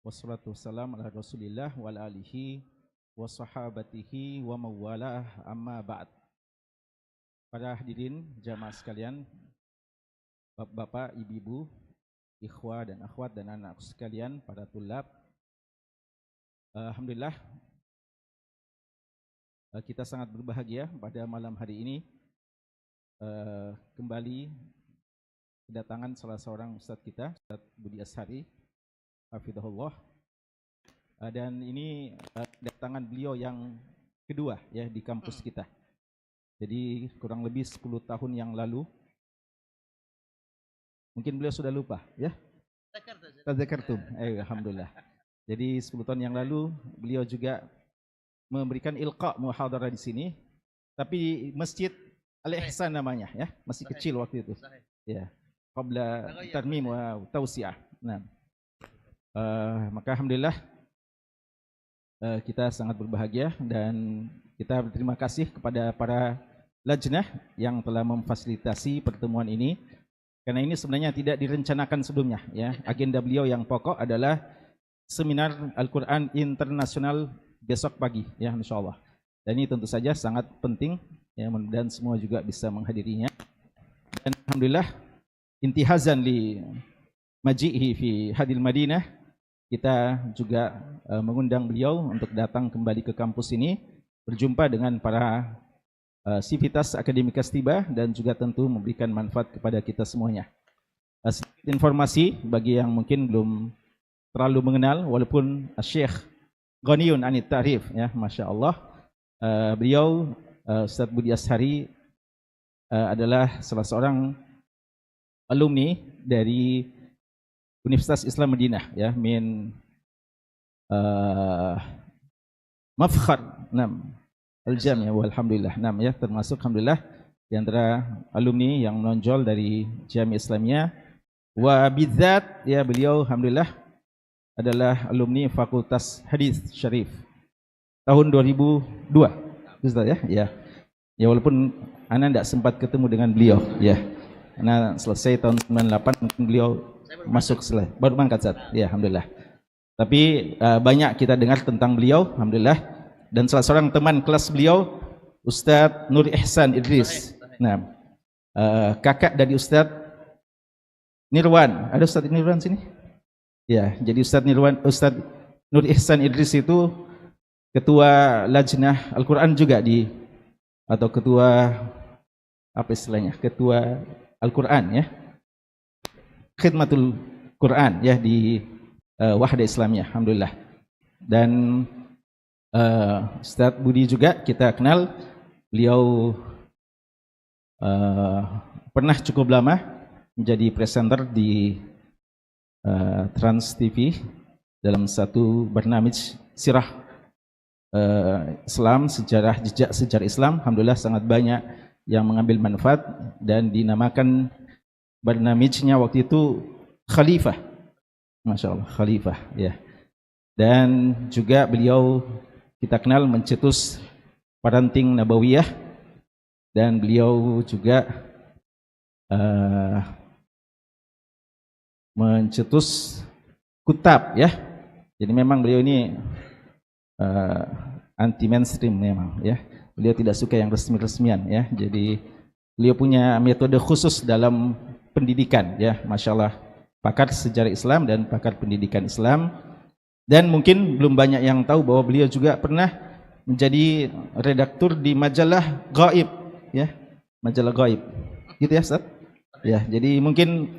Wassalatu wassalamu ala Rasulillah wa ala alihi wa sahabatihi wa mawalah amma ba'd. Para hadirin jamaah sekalian, bapak-bapak, ibu-ibu, ikhwah dan akhwat dan anak sekalian, para tulab. Alhamdulillah kita sangat berbahagia pada malam hari ini kembali kedatangan salah seorang ustadz kita, Ustadz Budi Ashari hafidhahullah. Dan ini kedatangan beliau yang kedua ya di kampus kita. Jadi kurang lebih 10 tahun yang lalu. Mungkin beliau sudah lupa ya. Tadzakartum. Alhamdulillah. Jadi 10 tahun yang lalu beliau juga memberikan ilqa muhadarah di sini, tapi Masjid Al-Ihsan namanya ya, masih kecil waktu itu. Ya. Qabla tarmim wa tausiah. Nah. Maka alhamdulillah kita sangat berbahagia dan kita berterima kasih kepada para lajnah yang telah memfasilitasi pertemuan ini, karena ini sebenarnya tidak direncanakan sebelumnya ya. Agenda beliau yang pokok adalah seminar Al-Quran internasional besok pagi ya, insyaallah. Dan ini tentu saja sangat penting ya, dan semua juga bisa menghadirinya. Dan alhamdulillah intihazan li majihi fi hadil Madinah, kita juga mengundang beliau untuk datang kembali ke kampus ini, berjumpa dengan para sivitas akademikas tiba dan juga tentu memberikan manfaat kepada kita semuanya. Sedikit informasi bagi yang mungkin belum terlalu mengenal, walaupun Syekh Ghaniyun Anit Ta'rif ya, Masya Allah, beliau Ustadz Budi Ashari adalah salah seorang alumni dari Universitas Islam Madinah ya, min Mafkhar Al-Jami'ah walhamdulillah. Ya, termasuk alhamdulillah di antara alumni yang menonjol dari Jami'ah Islamiyah. Wa bidzat ya, beliau alhamdulillah adalah alumni Fakultas Hadis Syarif tahun 2002 Ustaz ya. Ya walaupun ana tidak sempat ketemu dengan beliau ya. Ana selesai tahun 98, mungkin beliau masuk selesai, baru mangkat Ustaz. Ya alhamdulillah. Tapi banyak kita dengar tentang beliau alhamdulillah, dan salah seorang teman kelas beliau Ustadz Nur Ihsan Idris. Nah, kakak dari Ustadz Nirwan. Ada Ustadz Nirwan sini? Ya, jadi Ustadz Nur Ihsan Idris itu ketua lajnah Al-Quran juga atau ketua apa istilahnya? Ketua Al-Quran ya. Khidmatul Quran ya di Wahda Islamiyah alhamdulillah. Dan Ustadz Budi juga kita kenal, beliau pernah cukup lama menjadi presenter di Trans TV dalam satu barnamij sirah Islam, jejak sejarah Islam. Alhamdulillah sangat banyak yang mengambil manfaat dan dinamakan barnamijnya waktu itu Khalifah, Masya Allah, Khalifah ya. Dan juga beliau kita kenal mencetus Parenting Nabawiyah, dan beliau juga mencetus Kutab ya. Jadi memang beliau ini anti mainstream memang ya. Beliau tidak suka yang resmi-resmian ya. Jadi beliau punya metode khusus dalam pendidikan ya, Masya Allah, pakar sejarah Islam dan pakar pendidikan Islam. Dan mungkin belum banyak yang tahu bahwa beliau juga pernah menjadi redaktur di majalah Gaib ya, majalah Gaib gitu ya Ustaz ya. Jadi mungkin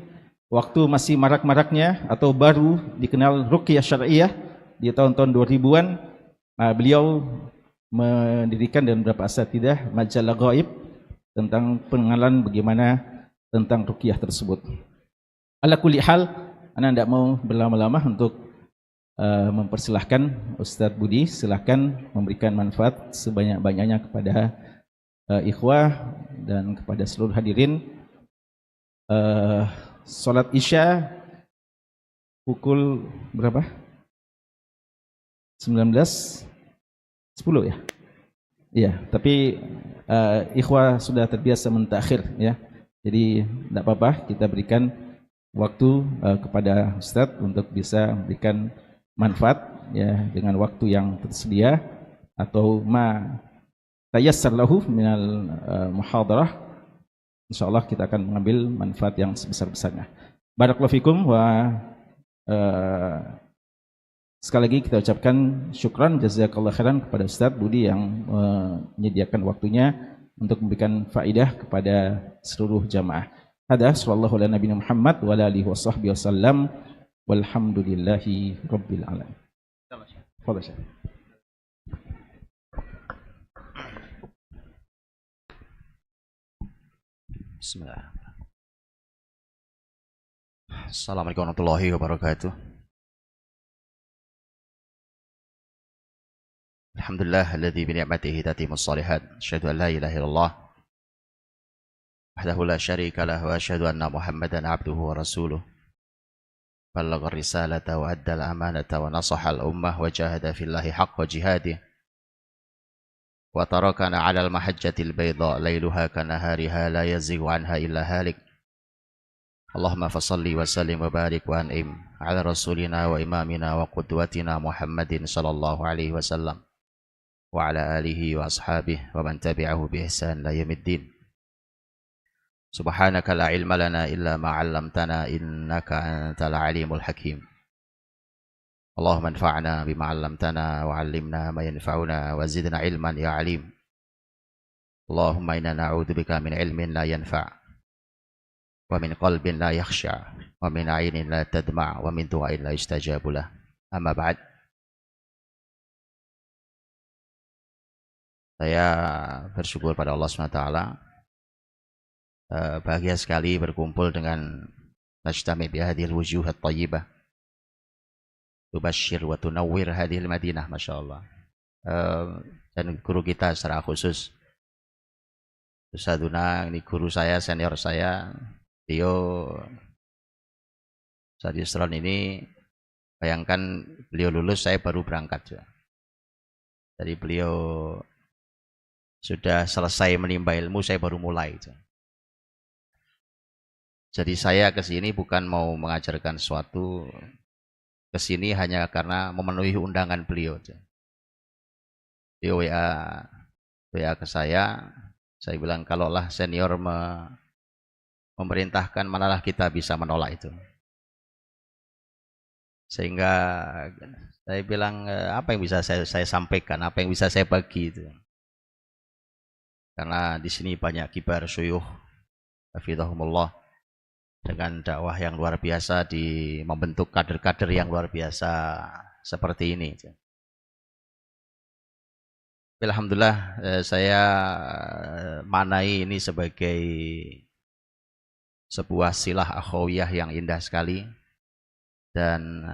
waktu masih marak-maraknya atau baru dikenal Ruqyah Syar'iyah di tahun-tahun 2000-an, beliau mendirikan dan beberapa asatidzah majalah Gaib tentang pengenalan bagaimana tentang ruqyah tersebut. Ala kulli hal, ana tidak mau berlama-lama untuk mempersilahkan Ustadz Budi, silahkan memberikan manfaat sebanyak-banyaknya kepada ikhwah dan kepada seluruh hadirin. Salat Isya pukul berapa? 19.10 ya? Iya, tapi ikhwah sudah terbiasa mentakhir ya. Jadi tidak apa-apa, kita berikan waktu kepada Ustadz untuk bisa memberikan manfaat ya dengan waktu yang tersedia atau ma tayassar lahu minal muhadarah, insyaallah kita akan mengambil manfaat yang sebesar-besarnya. Barakallahu fikum wa sekali lagi kita ucapkan syukran jazakallahu khairan kepada Ustaz Budi yang menyediakan waktunya untuk memberikan faedah kepada seluruh jamaah. Hada sallallahu ala nabiyina Muhammad wa ala alihi washabbihi wasallam walhamdulillahi rabbil alamin. Fadhil. Bismillah. Assalamualaikum warahmatullahi wabarakatuh. Alhamdulillah alladzi bi ni'matihi tatimmus shalihat. Asyhadu an la ilaha illallah wahdahu la syarika lahu wa asyhadu anna Muhammadan abduhu wa rasuluh. Ballagha risalata wa adda al-amanata wa nasaha al-ummah wa jahada fillahi haqqa jihadih. Wa tarakana 'alal mahajjatil bayda lailuha kanahariha la yazighu 'anha illa halik. Allahumma fassalli wa sallim wa barik wa an'im 'ala rasulina wa imamina wa qudwatina Muhammadin sallallahu alaihi wasallam wa 'ala alihi wa ashabihi wa man tabi'ahu bi ihsan ila yaumiddin. Subhanaka la ilma lana illa ma 'allamtana innaka antal alimul hakim. Allahumma anfa'na bima 'allamtana wa 'allimna ma yanfa'una wa zidna ilman ya 'alim. Allahumma inna na'udzubika min ilmin la yanfa' wa min qalbin la yakhsha wa min 'ainin la tadma' wa min du'ain la yustajabu lah. Amma ba'd. Saya bersyukur pada Allah SWT. Bahagia sekali berkumpul dengan najtami bi hadhil wujuh at-thayyibah. Tubashshir wa tunawwir hadhil Madinah, masyaallah. Dan guru kita secara khusus Ustadzuna, ini guru saya, senior saya, beliau saat Yusron ini, bayangkan beliau lulus, saya baru berangkat. Jadi beliau sudah selesai menimba ilmu, saya baru mulai. Jadi saya ke sini bukan mau mengajarkan sesuatu, ke sini hanya karena memenuhi undangan beliau. Dia WA ke saya bilang kalaulah senior memerintahkan, manalah kita bisa menolak itu. Sehingga saya bilang apa yang bisa saya sampaikan, apa yang bisa saya bagi itu. Karena di sini banyak kibar syuyukh hafizahumullah dengan dakwah yang luar biasa, di membentuk kader-kader yang luar biasa seperti ini. Alhamdulillah saya manai ini sebagai sebuah silah akhawiyah yang indah sekali, dan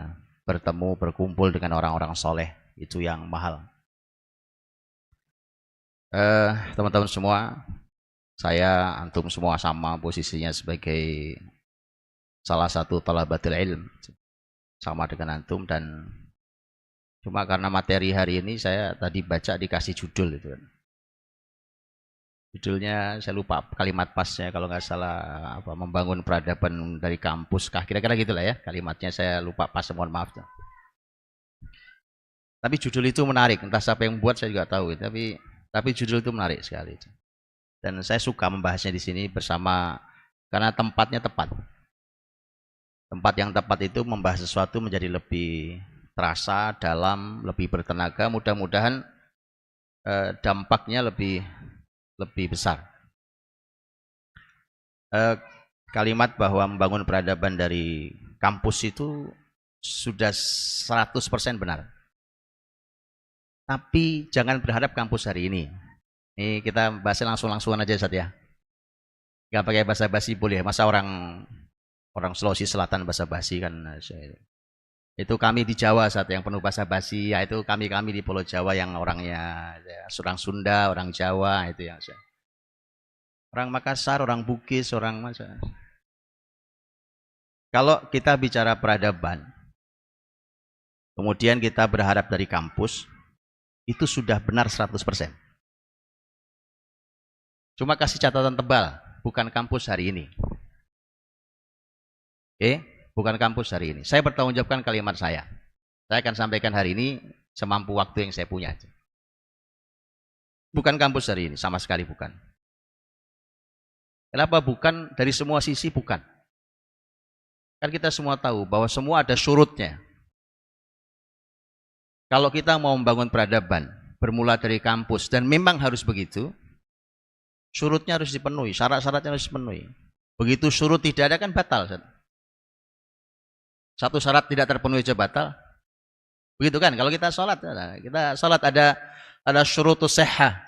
berkumpul dengan orang-orang soleh, itu yang mahal. Teman-teman semua, saya, antum semua sama posisinya sebagai salah satu thalabatul ilm, sama dengan antum, dan cuma karena materi hari ini saya tadi baca dikasih judul itu. Judulnya saya lupa kalimat pasnya, kalau nggak salah apa, membangun peradaban dari kampus kah, kira-kira gitulah ya kalimatnya, saya lupa pas, mohon maaf. Tapi judul itu menarik, entah siapa yang buat saya juga tahu, tapi judul itu menarik sekali. Dan saya suka membahasnya di sini bersama, karena tempatnya tepat. Tempat yang tepat itu membahas sesuatu menjadi lebih terasa, dalam, lebih bertenaga, mudah-mudahan dampaknya lebih besar. Kalimat bahwa membangun peradaban dari kampus itu sudah 100% benar. Tapi jangan berharap kampus hari ini. Ini kita bahasnya langsung-langsungan aja Ustaz ya. Gak pakai basa-basi boleh. Masa orang Sulawesi Selatan basa-basi kan. Itu kami di Jawa saat yang penuh basa-basi, ya itu kami di Pulau Jawa yang orangnya orang Sunda, orang Jawa itu yang orang Makassar, orang Bugis, orang masa. Kalau kita bicara peradaban, kemudian kita berharap dari kampus, itu sudah benar 100%. Cuma kasih catatan tebal, bukan kampus hari ini. Oke? Bukan kampus hari ini. Saya bertanggung jawabkan kalimat saya. Saya akan sampaikan hari ini semampu waktu yang saya punya. Bukan kampus hari ini, sama sekali bukan. Kenapa bukan? Dari semua sisi bukan. Kan kita semua tahu bahwa semua ada surutnya. Kalau kita mau membangun peradaban, bermula dari kampus, dan memang harus begitu, surutnya harus dipenuhi, syarat-syaratnya harus dipenuhi. Begitu surut tidak ada kan batal. Satu syarat tidak terpenuhi aja batal. Begitu kan? Kalau kita sholat ada syurutus sihah.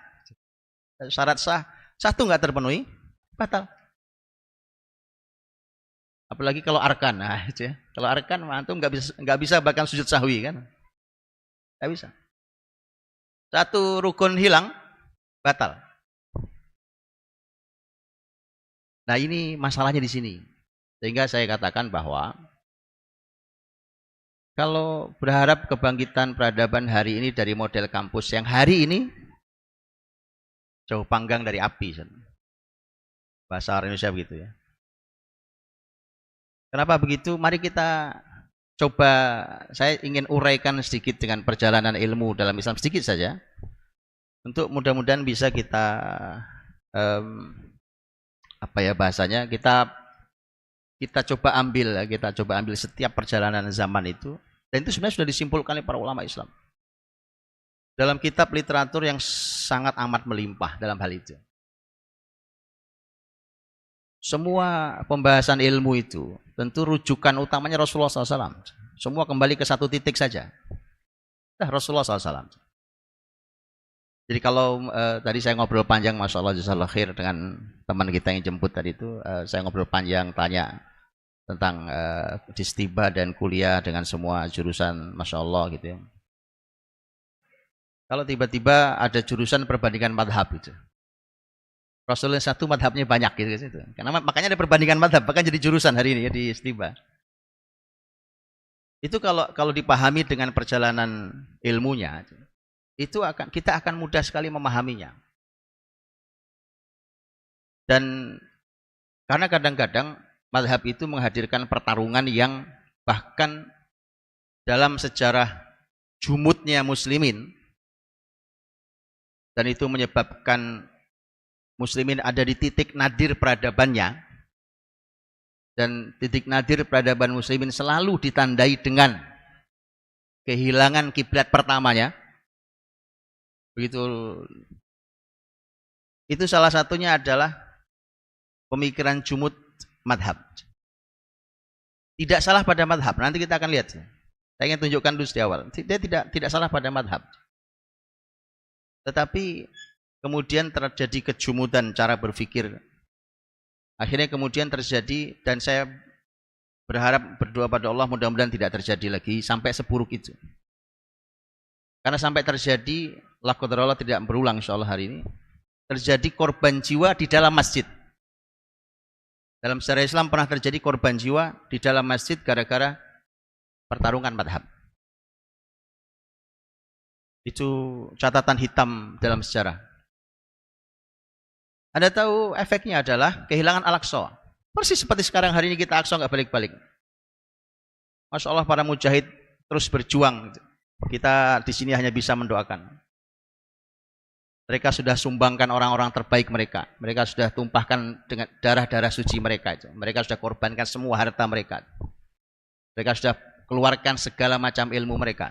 Syarat sah, satu nggak terpenuhi, batal. Apalagi kalau arkan, nah, kalau arkan antum nggak bisa bahkan sujud sahwi kan? Nggak bisa. Satu rukun hilang, batal. Nah ini masalahnya di sini. Sehingga saya katakan bahwa kalau berharap kebangkitan peradaban hari ini dari model kampus yang hari ini jauh panggang dari api. Bahasa orang Indonesia begitu ya. Kenapa begitu? Mari kita coba, saya ingin uraikan sedikit dengan perjalanan ilmu dalam Islam sedikit saja. Untuk mudah-mudahan bisa kita bahasanya kita coba ambil setiap perjalanan zaman itu, dan itu sebenarnya sudah disimpulkan oleh para ulama Islam dalam kitab literatur yang sangat amat melimpah dalam hal itu. Semua pembahasan ilmu itu tentu rujukan utamanya Rasulullah SAW. Semua kembali ke satu titik saja, Rasulullah SAW. Jadi kalau tadi saya ngobrol panjang, Masya Allah, jazakallahu khair, dengan teman kita yang jemput tadi itu, saya ngobrol panjang, tanya tentang distiba dan kuliah dengan semua jurusan, Masya Allah gitu ya. Kalau tiba-tiba ada jurusan perbandingan madhab gitu, Rasulullah satu madhabnya banyak gitu. Karena makanya ada perbandingan madhab, bahkan jadi jurusan hari ini ya di istiba. Itu kalau dipahami dengan perjalanan ilmunya, itu kita akan mudah sekali memahaminya. Dan karena kadang-kadang madhab itu menghadirkan pertarungan yang bahkan dalam sejarah jumudnya muslimin, dan itu menyebabkan muslimin ada di titik nadir peradabannya, dan titik nadir peradaban muslimin selalu ditandai dengan kehilangan kiblat pertamanya. Begitu. Itu salah satunya adalah pemikiran jumud madhab. Tidak salah pada madhab, nanti kita akan lihat. Saya ingin tunjukkan dulu di awal. Dia tidak salah pada madhab. Tetapi kemudian terjadi kejumudan cara berpikir. Akhirnya kemudian terjadi, dan saya berdoa pada Allah mudah-mudahan tidak terjadi lagi sampai seburuk itu. Karena sampai terjadi, la qadarullah, tidak berulang insyaallah hari ini, terjadi korban jiwa di dalam masjid. Dalam sejarah Islam pernah terjadi korban jiwa di dalam masjid gara-gara pertarungan madhab. Itu catatan hitam dalam sejarah. Anda tahu efeknya adalah kehilangan Al-Aqsa. Persis seperti sekarang hari ini kita Aqsa nggak balik-balik. Masya Allah, para mujahid terus berjuang. Kita di sini hanya bisa mendoakan. Mereka sudah sumbangkan orang-orang terbaik mereka. Mereka sudah tumpahkan dengan darah-darah suci mereka. Mereka sudah korbankan semua harta mereka. Mereka sudah keluarkan segala macam ilmu mereka.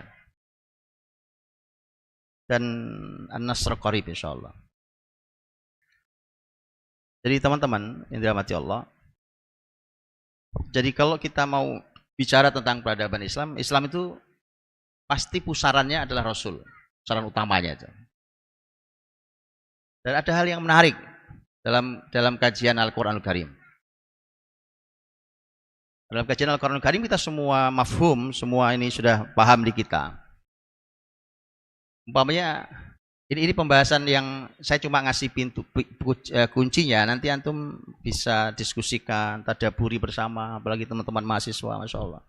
Dan an-nasr qarib insyaallah. Jadi teman-teman yang dirahmati Allah, jadi kalau kita mau bicara tentang peradaban Islam, Islam itu pasti pusarannya adalah Rasul, pusaran utamanya. Dan ada hal yang menarik dalam kajian Al-Quranul Karim. Dalam kajian Al-Quranul Karim kita semua mafhum, semua ini sudah paham di kita. Umpamanya ini pembahasan yang saya cuma ngasih kuncinya, nanti antum bisa diskusikan, tadaburi bersama, apalagi teman-teman mahasiswa, Masya Allah.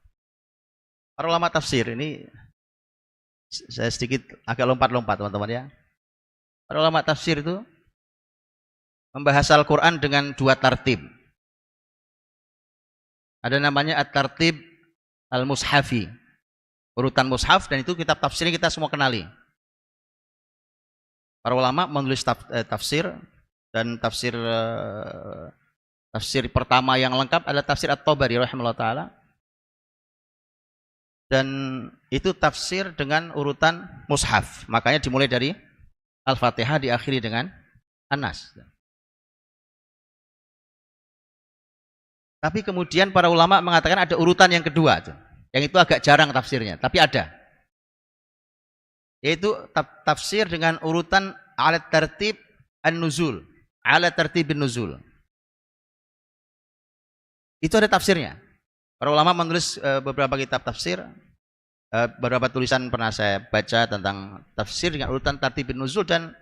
Para ulama tafsir ini, saya sedikit agak lompat-lompat teman-teman ya. Para ulama tafsir itu membahas Al-Quran dengan dua tartib. Ada namanya at-tartib al-mushafi, urutan mushaf, dan itu kitab tafsirnya kita semua kenali. Para ulama menulis tafsir, dan tafsir pertama yang lengkap adalah tafsir At-Tabari rahimahullah ta'ala. Dan itu tafsir dengan urutan mushaf. Makanya dimulai dari Al-Fatihah, diakhiri dengan An-Nas. Tapi kemudian para ulama mengatakan ada urutan yang kedua, yang itu agak jarang tafsirnya, tapi ada. Yaitu tafsir dengan urutan alat tertib an-nuzul, alat tertib an-nuzul. Itu ada tafsirnya. Para ulama menulis beberapa kitab tafsir, beberapa tulisan pernah saya baca tentang tafsir dengan urutan tartibin nuzul, dan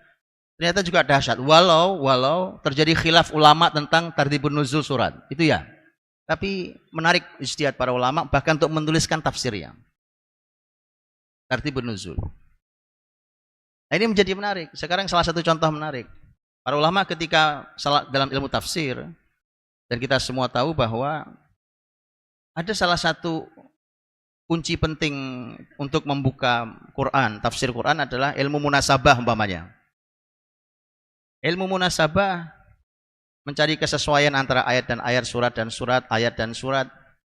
ternyata juga dahsyat. Walau terjadi khilaf ulama tentang tartibun nuzul surat, itu ya. Tapi menarik ijtihad para ulama bahkan untuk menuliskan tafsirnya. Tartibun nuzul. Nah, ini menjadi menarik. Sekarang salah satu contoh menarik. Para ulama ketika dalam ilmu tafsir, dan kita semua tahu bahwa ada salah satu kunci penting untuk membuka Quran, tafsir Quran adalah ilmu munasabah umpamanya. Ilmu munasabah mencari kesesuaian antara ayat dan ayat, surat dan surat, ayat dan surat,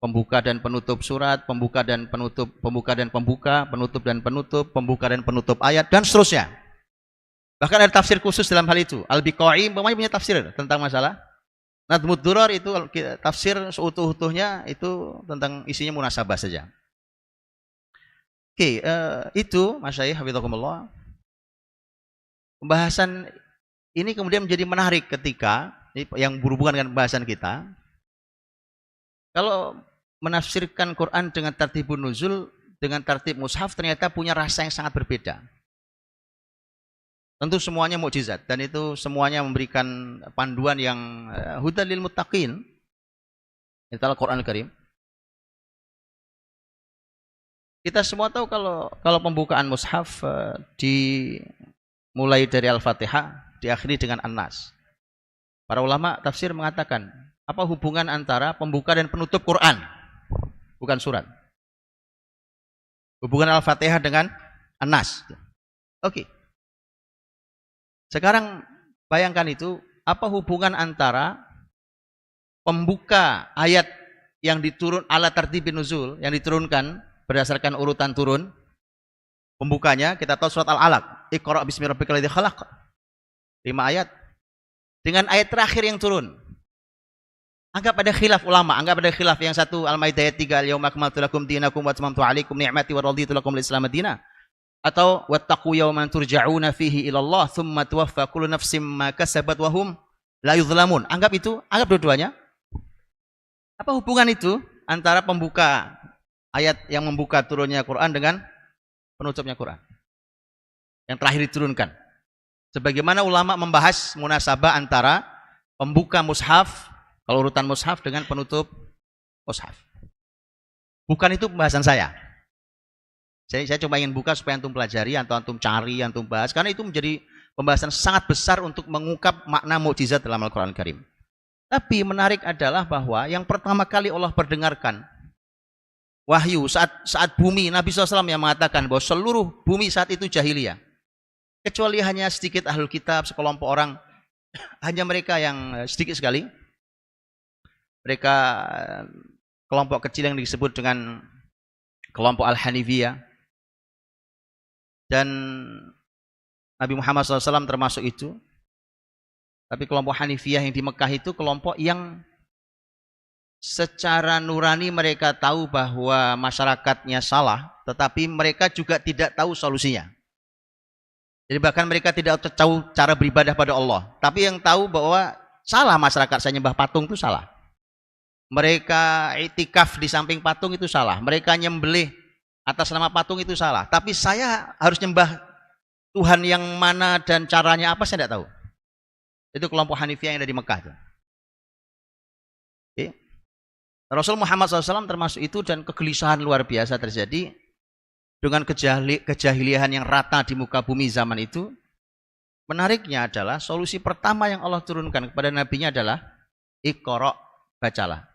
pembuka dan penutup surat, pembuka dan penutup, pembuka dan pembuka, penutup dan penutup, pembuka dan penutup ayat, dan seterusnya. Bahkan ada tafsir khusus dalam hal itu. Al-Biqai umpamanya punya tafsir tentang masalah Nadmud Durar, itu tafsir seutuh-utuhnya itu tentang isinya munasabah saja. Oke, itu Masyayikh hafidhakumullah. Pembahasan ini kemudian menjadi menarik ketika yang berhubungan dengan pembahasan kita. Kalau menafsirkan Quran dengan tartibun nuzul, dengan tartib mushaf, ternyata punya rasa yang sangat berbeda. Tentu semuanya mukjizat, dan itu semuanya memberikan panduan yang hudan lil muttaqin. Itu Al-Quran Al-Karim. Kita semua tahu kalau pembukaan mushaf dimulai dari Al-Fatihah, diakhiri dengan An-Nas. Para ulama tafsir mengatakan, apa hubungan antara pembuka dan penutup Quran? Bukan surat. Hubungan Al-Fatihah dengan An-Nas. Oke. Sekarang bayangkan itu, apa hubungan antara pembuka ayat yang diturun ala tartibin nuzul, yang diturunkan berdasarkan urutan turun, pembukanya kita tahu surat Al-Alaq, Iqra bismi rabbikal ladzi khalaq, 5 ayat, dengan ayat terakhir yang turun. Anggap ada khilaf ulama, anggap ada khilaf, yang satu Al-Maidah ayat 3, al-yauma akmaltu lakum dinakum wa atmamtu alaikum ni'mati wa raditu lakum al-Islam madina. Atau wattaqu yawman turja'una fihi ila Allah thumma tuwaffa kullu nafsin ma kasabat wa hum la yuzlamun. Anggap itu, anggap dua-duanya. Apa hubungan itu antara pembuka ayat yang membuka turunnya Quran dengan penutupnya Quran yang terakhir diturunkan? Sebagaimana ulama membahas munasabah antara pembuka mushaf, kalau urutan mushaf, dengan penutup mushaf. Bukan itu pembahasan saya. Saya cuma ingin buka supaya antum pelajari, atau antum cari, antum bahas, karena itu menjadi pembahasan sangat besar untuk mengungkap makna mukjizat dalam Al-Quran Al-Karim. Tapi menarik adalah bahwa yang pertama kali Allah perdengarkan wahyu saat bumi, Nabi SAW yang mengatakan bahwa seluruh bumi saat itu jahiliyah, kecuali hanya sedikit ahlul kitab, sekelompok orang, hanya mereka yang sedikit sekali, mereka kelompok kecil yang disebut dengan kelompok Al-Hanifiyah. Dan Nabi Muhammad SAW termasuk itu. Tapi kelompok Hanifiyah yang di Mekah itu kelompok yang secara nurani mereka tahu bahwa masyarakatnya salah, tetapi mereka juga tidak tahu solusinya. Jadi bahkan mereka tidak tahu cara beribadah pada Allah, tapi yang tahu bahwa salah masyarakat saya nyembah patung itu salah. Mereka itikaf di samping patung itu salah. Mereka nyembelih atas nama patung itu salah. Tapi saya harus nyembah Tuhan yang mana dan caranya apa, saya tidak tahu. Itu kelompok Hanifiyah yang ada di Mekah. Oke. Rasul Muhammad SAW termasuk itu, dan kegelisahan luar biasa terjadi dengan kejahiliahan yang rata di muka bumi zaman itu. Menariknya adalah solusi pertama yang Allah turunkan kepada nabinya adalah Iqra, bacalah.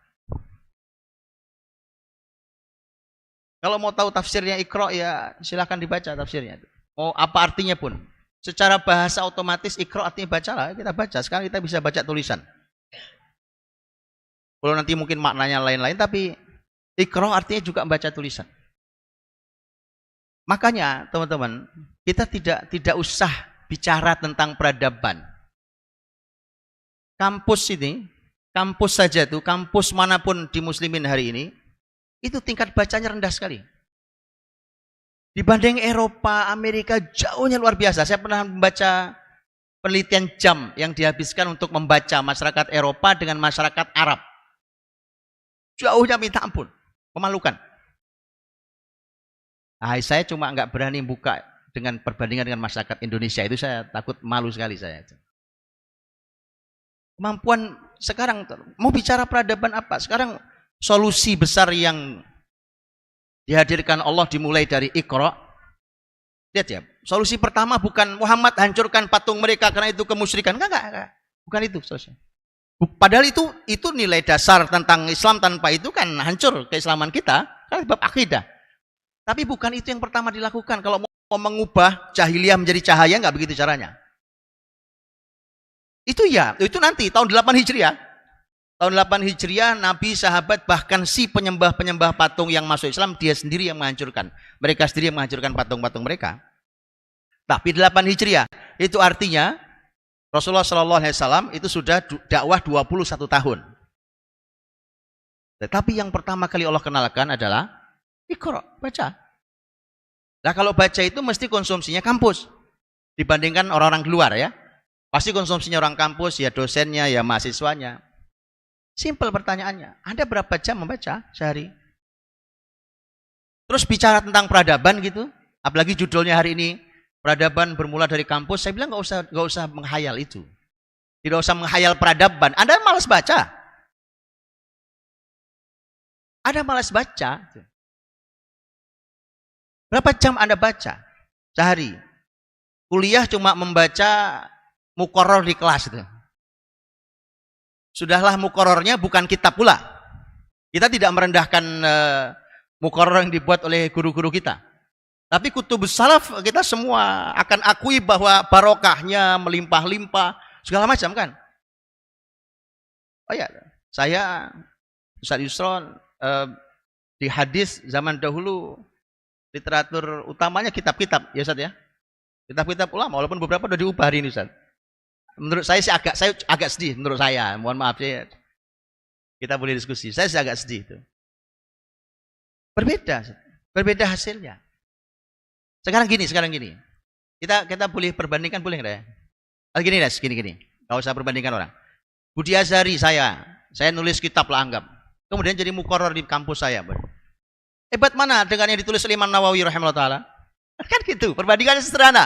Kalau mau tahu tafsirnya Iqra ya silahkan dibaca tafsirnya. Mau apa artinya pun. Secara bahasa otomatis Iqra artinya bacalah, kita baca. Sekarang kita bisa baca tulisan. Kalau nanti mungkin maknanya lain-lain, tapi Iqra artinya juga baca tulisan. Makanya teman-teman, kita tidak usah bicara tentang peradaban. Kampus ini, kampus saja tuh, kampus manapun di muslimin hari ini, itu tingkat bacanya rendah sekali. Dibanding Eropa, Amerika, jauhnya luar biasa. Saya pernah membaca penelitian jam yang dihabiskan untuk membaca masyarakat Eropa dengan masyarakat Arab. Jauhnya minta ampun, memalukan. Nah, saya cuma nggak berani buka dengan perbandingan dengan masyarakat Indonesia. Itu saya takut malu sekali saya. Kemampuan sekarang, mau bicara peradaban apa? Sekarang solusi besar yang dihadirkan Allah dimulai dari Iqra. Lihat ya, solusi pertama bukan Muhammad hancurkan patung mereka karena itu kemusyrikan. Enggak. Bukan itu solusinya. Padahal itu nilai dasar tentang Islam, tanpa itu kan hancur keislaman kita, kan bab akidah. Tapi bukan itu yang pertama dilakukan. Kalau mau mengubah jahiliyah menjadi cahaya, enggak begitu caranya. Itu nanti tahun 8 Hijriah. Tahun 8 Hijriah, Nabi, sahabat, bahkan si penyembah-penyembah patung yang masuk Islam, dia sendiri yang menghancurkan. Mereka sendiri yang menghancurkan patung-patung mereka. Tapi 8 Hijriah, itu artinya Rasulullah SAW itu sudah dakwah 21 tahun. Tetapi yang pertama kali Allah kenalkan adalah Iqra, baca. Nah kalau baca itu mesti konsumsinya kampus. Dibandingkan orang-orang di luar ya. Pasti konsumsinya orang kampus, ya dosennya, ya mahasiswanya. Simpel pertanyaannya, Anda berapa jam membaca sehari? Terus bicara tentang peradaban gitu, apalagi judulnya hari ini, peradaban bermula dari kampus, saya bilang nggak usah menghayal itu. Tidak usah menghayal peradaban, Anda malas baca. Anda malas baca. Berapa jam Anda baca sehari? Kuliah cuma membaca muqarrar di kelas itu. Sudahlah muqarrarnya bukan kitab pula. Kita tidak merendahkan muqarrar yang dibuat oleh guru-guru kita. Tapi kutubus salaf kita semua akan akui bahwa barokahnya melimpah-limpah segala macam kan. Oh ya, saya Ustaz Yusron di hadis zaman dahulu literatur utamanya kitab-kitab ya Ustaz ya. Kitab-kitab ulama walaupun beberapa sudah diubah hari ini Ustaz. Menurut saya sih agak sedih menurut saya. Mohon maaf ya. Kita boleh diskusi. Saya sih agak sedih itu. Berbeda hasilnya. Sekarang gini. Kita boleh perbandingkan boleh enggak ya? Gini. Enggak usah perbandingkan orang. Budi Azhari saya nulis kitab lah anggap. Kemudian jadi muqarrar di kampus saya. Hebat mana dengan yang ditulis oleh Imam Nawawi rahimahullah taala? Kan gitu, perbandingannya sederhana.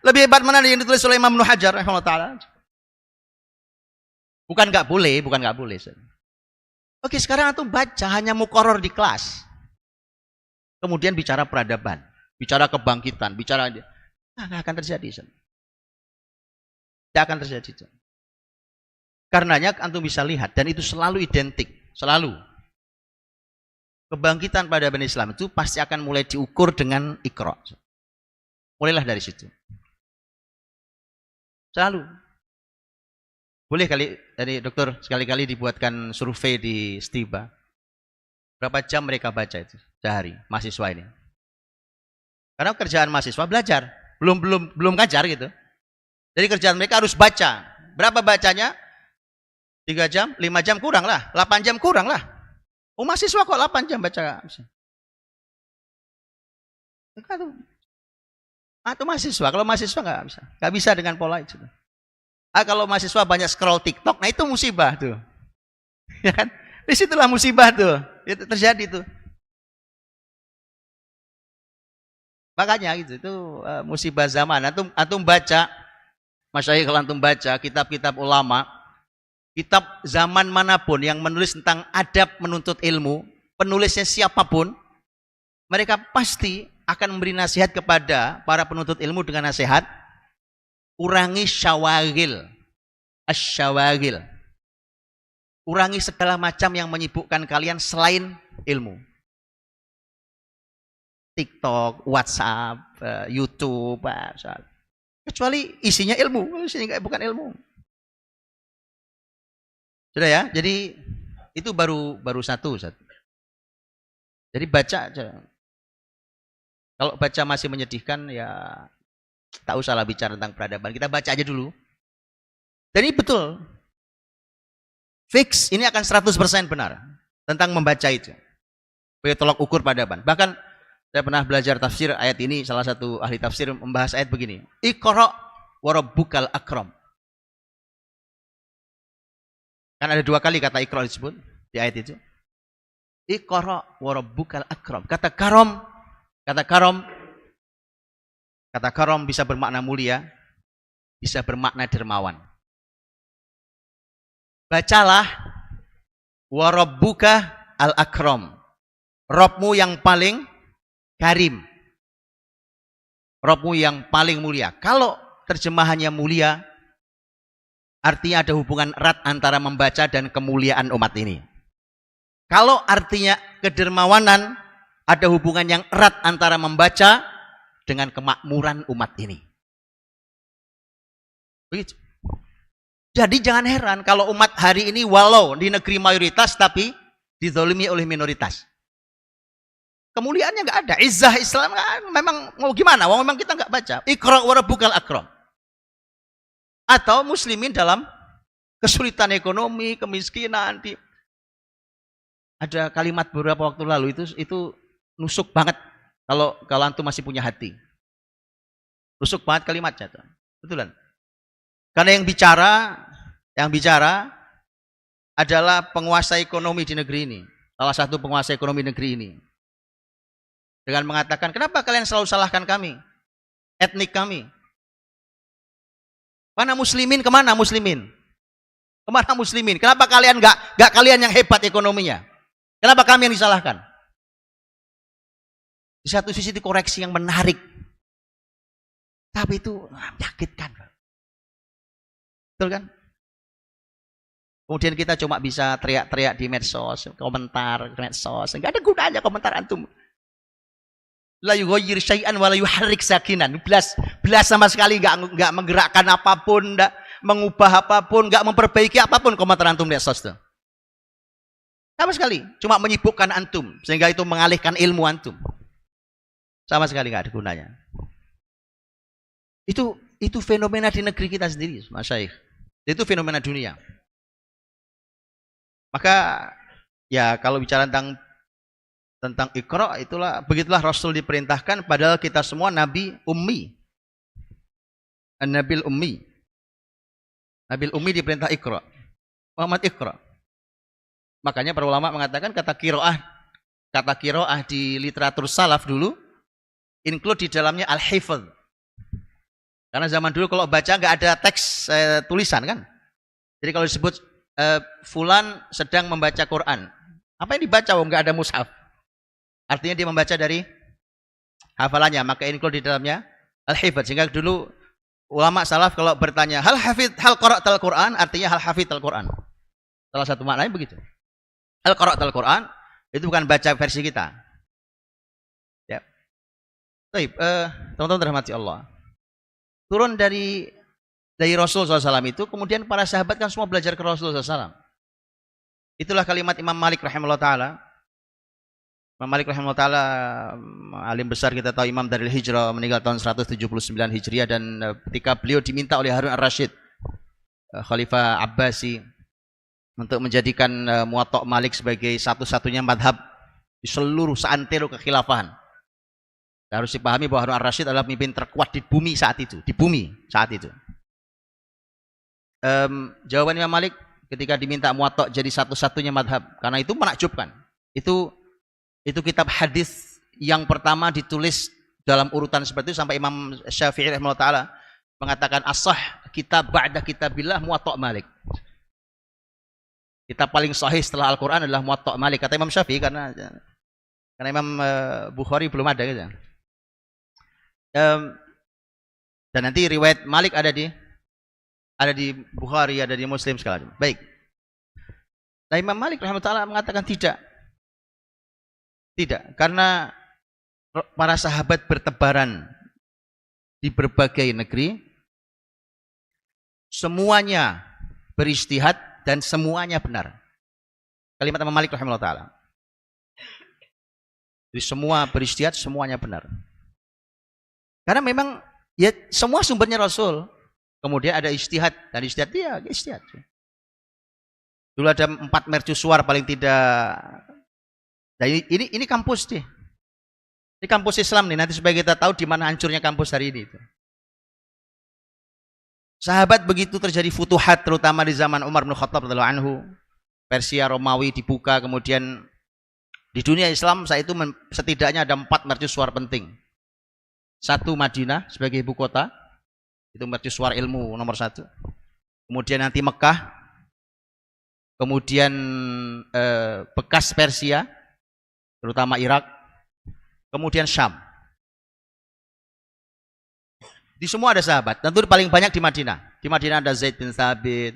Lebih hebat mana yang ditulis oleh Imam Ibnu Hajar rahimahullah taala? Bukan nggak boleh. Oke, sekarang antum baca hanya muqarrar di kelas. Kemudian bicara peradaban, bicara kebangkitan, nggak akan terjadi. Tidak akan terjadi. Karenanya antum bisa lihat dan itu selalu identik, selalu. Kebangkitan peradaban Islam itu pasti akan mulai diukur dengan Iqra. Mulailah dari situ. Selalu. Boleh kali dari dokter sekali-kali dibuatkan survei di Stiba. Berapa jam mereka baca itu sehari mahasiswa ini? Karena kerjaan mahasiswa belajar, belum ngajar gitu. Jadi kerjaan mereka harus baca. Berapa bacanya? 3 jam, 5 jam kurang lah, 8 jam kurang lah. Oh mahasiswa kok 8 jam baca. Atau mahasiswa, kalau mahasiswa nggak bisa dengan pola itu. Kalau mahasiswa banyak scroll TikTok, nah itu musibah tuh. Ya kan? Disitulah musibah tuh. Itu terjadi tuh. Makanya gitu, itu musibah zaman. Antum baca, masyayikh kalau antum baca kitab-kitab ulama, kitab zaman manapun yang menulis tentang adab menuntut ilmu, penulisnya siapapun, mereka pasti akan memberi nasihat kepada para penuntut ilmu dengan nasihat, kurangi syawagil, asyawagil. Kurangi segala macam yang menyibukkan kalian selain ilmu. TikTok, WhatsApp, YouTube, kecuali isinya ilmu, isinya bukan ilmu. Sudah ya, jadi itu baru satu. Jadi baca aja. Kalau baca masih menyedihkan ya tak usahlah bicara tentang peradaban. Kita baca aja dulu. Dan ini betul. Fix, ini akan 100% benar tentang membaca itu. Sebagai tolak ukur peradaban. Bahkan saya pernah belajar tafsir ayat ini, salah satu ahli tafsir membahas ayat begini. Iqra wa rabbukal akram. Kan ada 2 kali kata iqra disebut di ayat itu. Iqra wa rabbukal akram. Kata karam bisa bermakna mulia, bisa bermakna dermawan. Bacalah wa rabbuka al akram. Robmu yang paling karim. Robmu yang paling mulia. Kalau terjemahannya mulia, artinya ada hubungan erat antara membaca dan kemuliaan umat ini. Kalau artinya kedermawanan, ada hubungan yang erat antara membaca dengan kemakmuran umat ini. Begitu. Jadi jangan heran kalau umat hari ini walau di negeri mayoritas tapi dizalimi oleh minoritas. Kemuliaannya nggak ada. Izzah Islam memang mau gimana? Memang kita nggak baca. Iqra wa rabbukal akram. Atau muslimin dalam kesulitan ekonomi, kemiskinan. Ada kalimat beberapa waktu lalu itu nusuk banget kalau antum masih punya hati. Nusuk banget kalimatnya. Betulan. Karena yang bicara adalah penguasa ekonomi di negeri ini. Salah satu penguasa ekonomi negeri ini. Dengan mengatakan, kenapa kalian selalu salahkan kami? Etnik kami. Mana muslimin? Kemana muslimin? Kemana muslimin? Kenapa kalian nggak kalian yang hebat ekonominya? Kenapa kami yang disalahkan? Di satu sisi itu koreksi yang menarik. Tapi itu menyakitkan. Betul kan? Kemudian kita cuma bisa teriak-teriak di medsos, komentar medsos. Enggak ada gunanya komentar antum. La yughayyir syai'an wa la yuharrik sakinan. Belas sama sekali enggak menggerakkan apapun, enggak mengubah apapun, enggak memperbaiki apapun komentar antum di medsos itu. Sama sekali, cuma menyibukkan antum sehingga itu mengalihkan ilmu antum. Sama sekali enggak ada gunanya. Itu fenomena di negeri kita sendiri, Mas Syekh. Itu fenomena dunia. Maka ya kalau bicara tentang Iqra, begitulah Rasul diperintahkan, padahal kita semua nabi ummi. An-nabil ummi. Nabil ummi diperintah Iqra. Muhammad Iqra. Makanya para ulama mengatakan kata qiraah di literatur salaf dulu include di dalamnya al-hifdz. Karena zaman dulu kalau baca nggak ada teks tulisan kan. Jadi kalau disebut fulan sedang membaca Quran, apa yang dibaca? Nggak ada mushaf. Artinya dia membaca dari hafalannya, maka include di dalamnya al-hifdz. Sehingga dulu ulama salaf kalau bertanya hal qara'tal Quran, artinya hal hafidhal Quran. Salah satu maknanya begitu. Hal qara'tal Quran itu bukan baca versi kita. Ya. Baik, teman-teman dirahmati Allah. Turun dari Rasul SAW itu, kemudian para sahabat kan semua belajar ke Rasul SAW. Itulah kalimat Imam Malik rahimahullah ta'ala. Imam Malik rahimahullah ta'ala, alim besar, kita tahu imam dari hijrah, meninggal tahun 179 Hijriah, dan ketika beliau diminta oleh Harun ar-Rasyid, Khalifah Abbasi, untuk menjadikan Muwatta' Malik sebagai satu-satunya madhab di seluruh seantero kekhilafahan. Harus dipahami bahwa Harun ar-Rasyid adalah pemimpin terkuat di bumi saat itu. Jawaban Imam Malik ketika diminta Muwatta' jadi satu-satunya madhab, karena itu menakjubkan. Itu kitab hadis yang pertama ditulis dalam urutan seperti itu, sampai Imam Syafi'i rahimahullah ta'ala mengatakan asah kitab ba'da kitabillah Muwatta' Malik. Kitab paling sahih setelah Al-Quran adalah Muwatta' Malik, kata Imam Syafi'i, karena Imam Bukhari belum ada gitu. Dan nanti riwayat Malik ada di Bukhari, ada di Muslim sekali. Baik. Nah, Imam Malik rahimahullah ta'ala mengatakan tidak, karena para sahabat bertebaran di berbagai negeri, semuanya beristihad dan semuanya benar. Kalimat Imam Malik rahimahullah ta'ala. Jadi semua beristihad, semuanya benar. Karena memang ya semua sumbernya Rasul. Kemudian ada istihad, dan istihad dia istihad. Dulu ada 4 mercusuar paling tidak. Nah, ini kampus nih. Ini kampus Islam nih, nanti supaya kita tahu di mana hancurnya kampus hari ini. Sahabat begitu terjadi futuhat, terutama di zaman Umar bin Khattab radhiyallahu anhu. Persia, Romawi dibuka, kemudian di dunia Islam saat itu setidaknya ada 4 mercusuar penting. 1 Madinah sebagai ibu kota, itu mercusuar ilmu nomor 1. Kemudian nanti Mekah, kemudian bekas Persia, terutama Irak, kemudian Syam. Di semua ada sahabat. Tentu paling banyak di Madinah. Di Madinah ada Zaid bin Thabit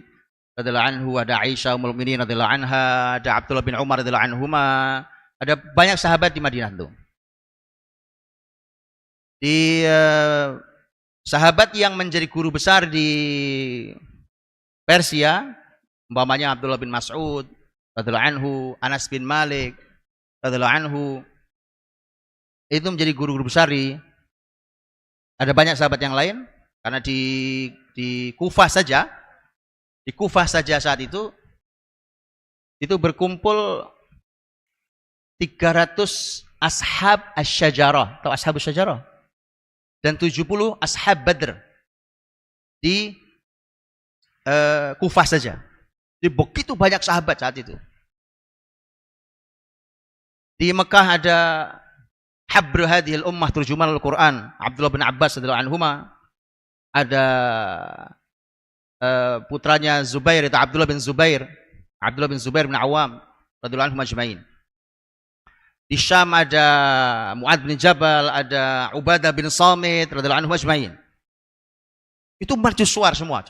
radhiyallahu anhu, ada Aisyah ummul mukminin radhiyallahu anha, ada Abdullah bin Umar radhiyallahu anhuma. Ada banyak sahabat di Madinah tuh. Di sahabat yang menjadi guru besar di Persia, umpamanya Abdullah bin Mas'ud radhiyallahu anhu, Anas bin Malik radhiyallahu anhu, itu menjadi guru-guru besar di. Ada banyak sahabat yang lain, karena di Kufah saja, saat itu berkumpul 300 ashab asy-syajarah atau ashabus syajarah dan 70 ashab Badr di Kufah saja. Jadi begitu banyak sahabat saat itu. Di Mekah ada Habr hadhil ummah turjuman Al-Quran Abdullah bin Abbas radhiyallahu anhuma, ada putranya Zubair itu Abdullah bin Zubair bin Awam radhiyallahu anhum ajmain. Di Syam ada Mu'adz bin Jabal, ada Ubadah bin Samit radhiyallahu anhum ajmain. Itu mercusuar semua.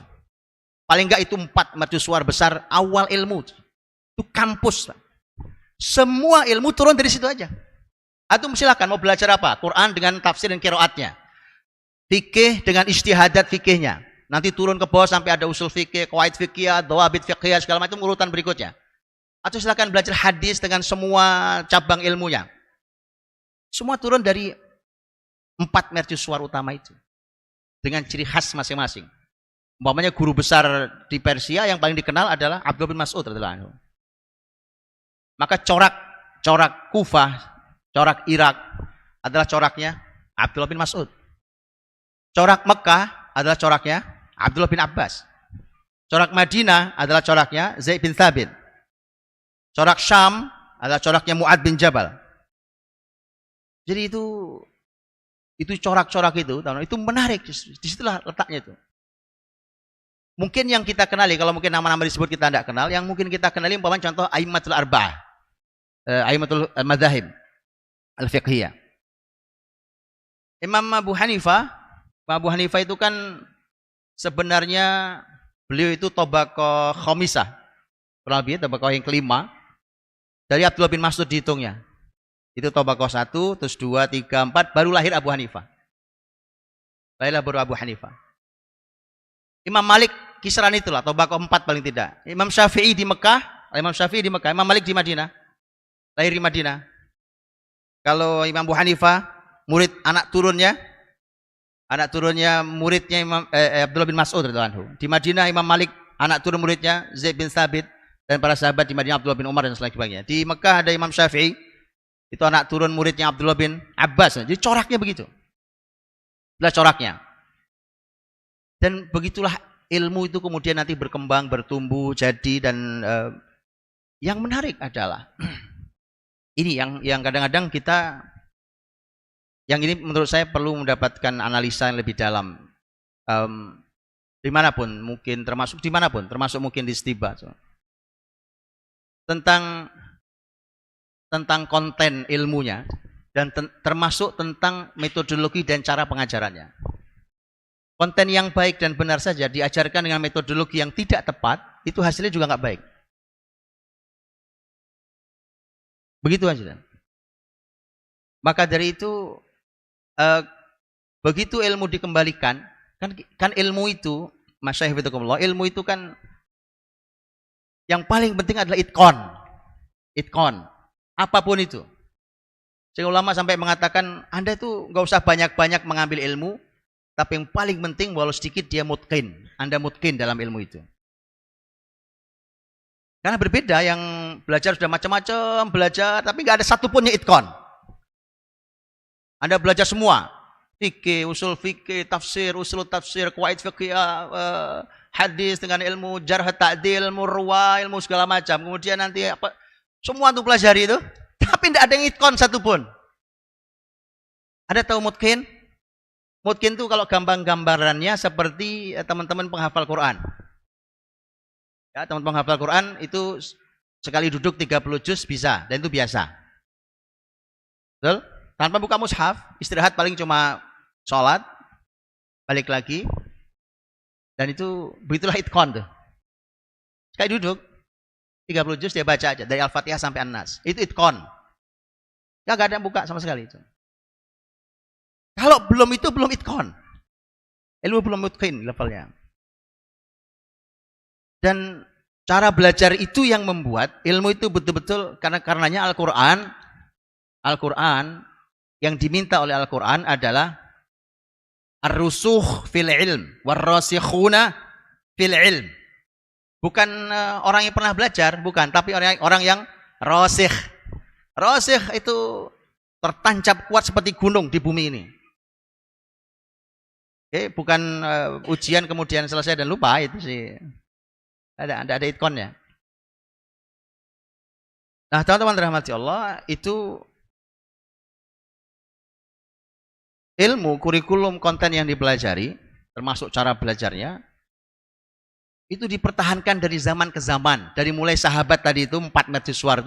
Paling enggak itu 4 mercusuar besar awal ilmu. Itu kampus. Semua ilmu turun dari situ aja. Antum silakan mau belajar apa? Quran dengan tafsir dan qiraatnya. Fikih dengan ijtihadat fikihnya. Nanti turun ke bawah sampai ada usul fikih, qawaid fikih, dhawabit fikih, segala macam urutan berikutnya. Atau silakan belajar hadis dengan semua cabang ilmunya. Semua turun dari 4 mercusuar utama itu. Dengan ciri khas masing-masing. Umpamanya guru besar di Persia yang paling dikenal adalah Abdullah bin Mas'ud radhiyallahu anhu. Maka corak Kufah, corak Irak adalah coraknya Abdullah bin Mas'ud. Corak Mekah adalah coraknya Abdullah bin Abbas. Corak Madinah adalah coraknya Zaid bin Thabit. Corak Syam adalah coraknya Mu'adz bin Jabal. Jadi itu corak-corak itu menarik. Disitulah letaknya itu. Mungkin yang kita kenali, kalau mungkin nama-nama disebut kita tidak kenal, yang mungkin kita kenali umpamanya contoh A'immatul Arba'ah, A'immatul Madzahib Al-Fiqhiyah. Imam Abu Hanifah itu kan sebenarnya beliau itu tobaqah khamisah. Kurang lebih tobaqah yang kelima. Dari Abdullah bin Mas'ud dihitungnya. Itu tobaqah 1, terus 2, 3, 4, baru lahir Abu Hanifah. Lahirlah baru Abu Hanifah. Imam Malik kisaran itulah, tobaqah 4 paling tidak. Imam Syafi'i di Mekah, Imam Malik di Madinah. Lahir di Madinah. Kalau Imam Abu Hanifah, anak turunnya muridnya Abdullah bin Mas'ud radhiyallahu anhu. Di Madinah Imam Malik, anak turun muridnya Zaid bin Thabit, dan para sahabat di Madinah Abdullah bin Umar dan sebagainya. Di Mekah ada Imam Syafi'i, itu anak turun muridnya Abdullah bin Abbas. Jadi coraknya begitu. Itulah coraknya. Dan begitulah ilmu itu kemudian nanti berkembang, bertumbuh, jadi, dan yang menarik adalah ini yang kadang-kadang kita, yang ini menurut saya perlu mendapatkan analisa yang lebih dalam. Dimanapun, mungkin termasuk dimanapun, termasuk mungkin di Istiba. Tentang konten ilmunya, dan termasuk tentang metodologi dan cara pengajarannya. Konten yang baik dan benar saja diajarkan dengan metodologi yang tidak tepat, itu hasilnya juga nggak baik. Begitu aja. Maka dari itu begitu ilmu dikembalikan, kan ilmu itu, masyayikh, ilmu itu kan yang paling penting adalah itkon. Apapun itu. Sehingga ulama sampai mengatakan, Anda itu nggak usah banyak-banyak mengambil ilmu, tapi yang paling penting walau sedikit dia mutqin. Anda mutqin dalam ilmu itu. Karena berbeda yang belajar sudah macam-macam, belajar, tapi nggak ada satupun yang itkon. Anda belajar semua. Fikih, usul fikih, tafsir, usul tafsir, qawaid fikih, hadis dengan ilmu jarh ta'dil, ilmu ruwah, ilmu segala macam. Kemudian nanti apa? Semua untuk pelajari itu, tapi tidak ada yang itkon satupun. Ada tahu mutqin? Mutqin itu kalau gambarannya seperti teman-teman penghafal Quran. Ya, teman-teman penghafal Quran itu sekali duduk 30 juz bisa, dan itu biasa. Betul? Tanpa buka mushaf, istirahat paling cuma sholat, balik lagi, dan itu begitulah itkon tuh. Sekali duduk 30 juz dia baca aja dari Al-Fatihah sampai An-Nas. Itu itkon. Ya enggak ada yang buka sama sekali itu. Kalau belum itu belum itkon. Ilmu belum mutqin levelnya. Dan cara belajar itu yang membuat ilmu itu betul-betul karenanya Al-Qur'an yang diminta oleh Al-Qur'an adalah ar-rusukh fil ilm war-rasikhuna fil ilm. Bukan orang yang pernah belajar, bukan, tapi orang yang rasikh. Rasikh itu tertancap kuat seperti gunung di bumi ini. Oke, bukan ujian kemudian selesai dan lupa, itu sih. Ada itkonnya. Nah, teman-teman rahmati Allah, itu ilmu, kurikulum, konten yang dipelajari, termasuk cara belajarnya, itu dipertahankan dari zaman ke zaman. Dari mulai sahabat tadi itu, 4 mercusuar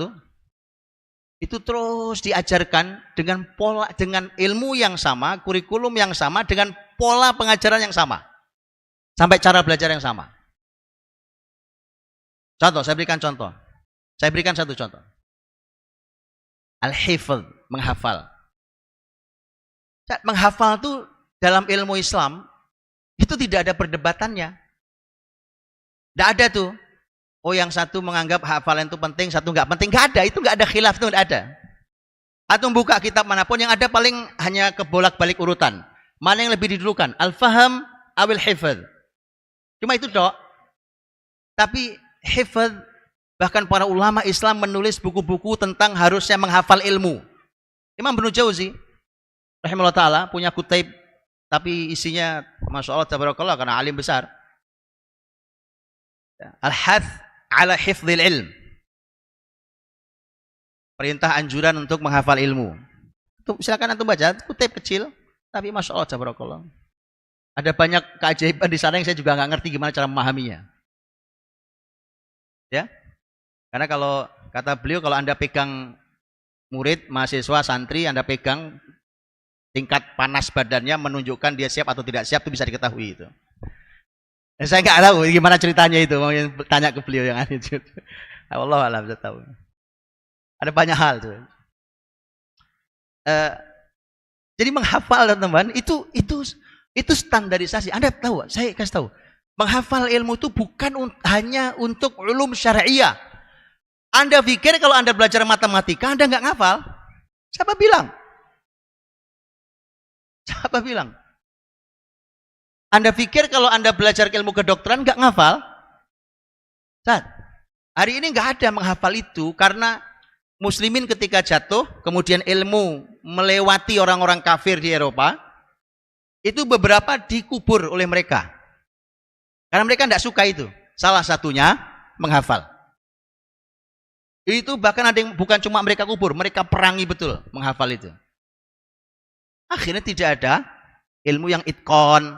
itu terus diajarkan dengan pola, dengan ilmu yang sama, kurikulum yang sama, dengan pola pengajaran yang sama. Sampai cara belajar yang sama. Contoh, saya berikan contoh. Saya berikan satu contoh. Al-hifdz, menghafal. Menghafal itu dalam ilmu Islam, itu tidak ada perdebatannya. Tidak ada tuh. Oh, yang satu menganggap hafalan itu penting, satu enggak penting. Enggak ada, itu enggak ada khilaf, itu enggak ada. Atau buka kitab manapun, yang ada paling hanya kebolak-balik urutan. Mana yang lebih didulukan? Al-faham awil hifdz. Cuma itu dok. Tapi hifdz, bahkan para ulama Islam menulis buku-buku tentang harusnya menghafal ilmu. Imam Ibnu Jauzi rahimahullah ta'ala punya kutaib, tapi isinya Masya Allah tabarakallah karena alim besar. Al-hath ala hifdzil ilm. Perintah anjuran untuk menghafal ilmu. Silakan antum baca, kutaib kecil, tapi Masya Allah tabarakallah. Ada banyak keajaiban di sana yang saya juga nggak ngerti gimana cara memahaminya. Ya, karena kalau kata beliau, kalau Anda pegang murid, mahasiswa, santri, Anda pegang tingkat panas badannya menunjukkan dia siap atau tidak siap, itu bisa diketahui itu. Saya nggak tahu gimana ceritanya itu, mau tanya ke beliau yang ada itu. Allah alam, saya tahu. Ada banyak hal tuh. Jadi menghafal teman-teman itu standarisasi. Anda tahu, saya kasih tahu. Menghafal ilmu itu bukan hanya untuk ulum syariah. Anda pikir kalau Anda belajar matematika, Anda nggak ngafal? Siapa bilang? Siapa bilang? Anda pikir kalau Anda belajar ilmu kedokteran nggak ngafal? Saat hari ini nggak ada menghafal itu, karena muslimin ketika jatuh, kemudian ilmu melewati orang-orang kafir di Eropa, itu beberapa dikubur oleh mereka. Karena mereka tidak suka itu. Salah satunya menghafal. Itu bahkan ada yang bukan cuma mereka kubur, mereka perangi betul menghafal itu. Akhirnya tidak ada ilmu yang itkon.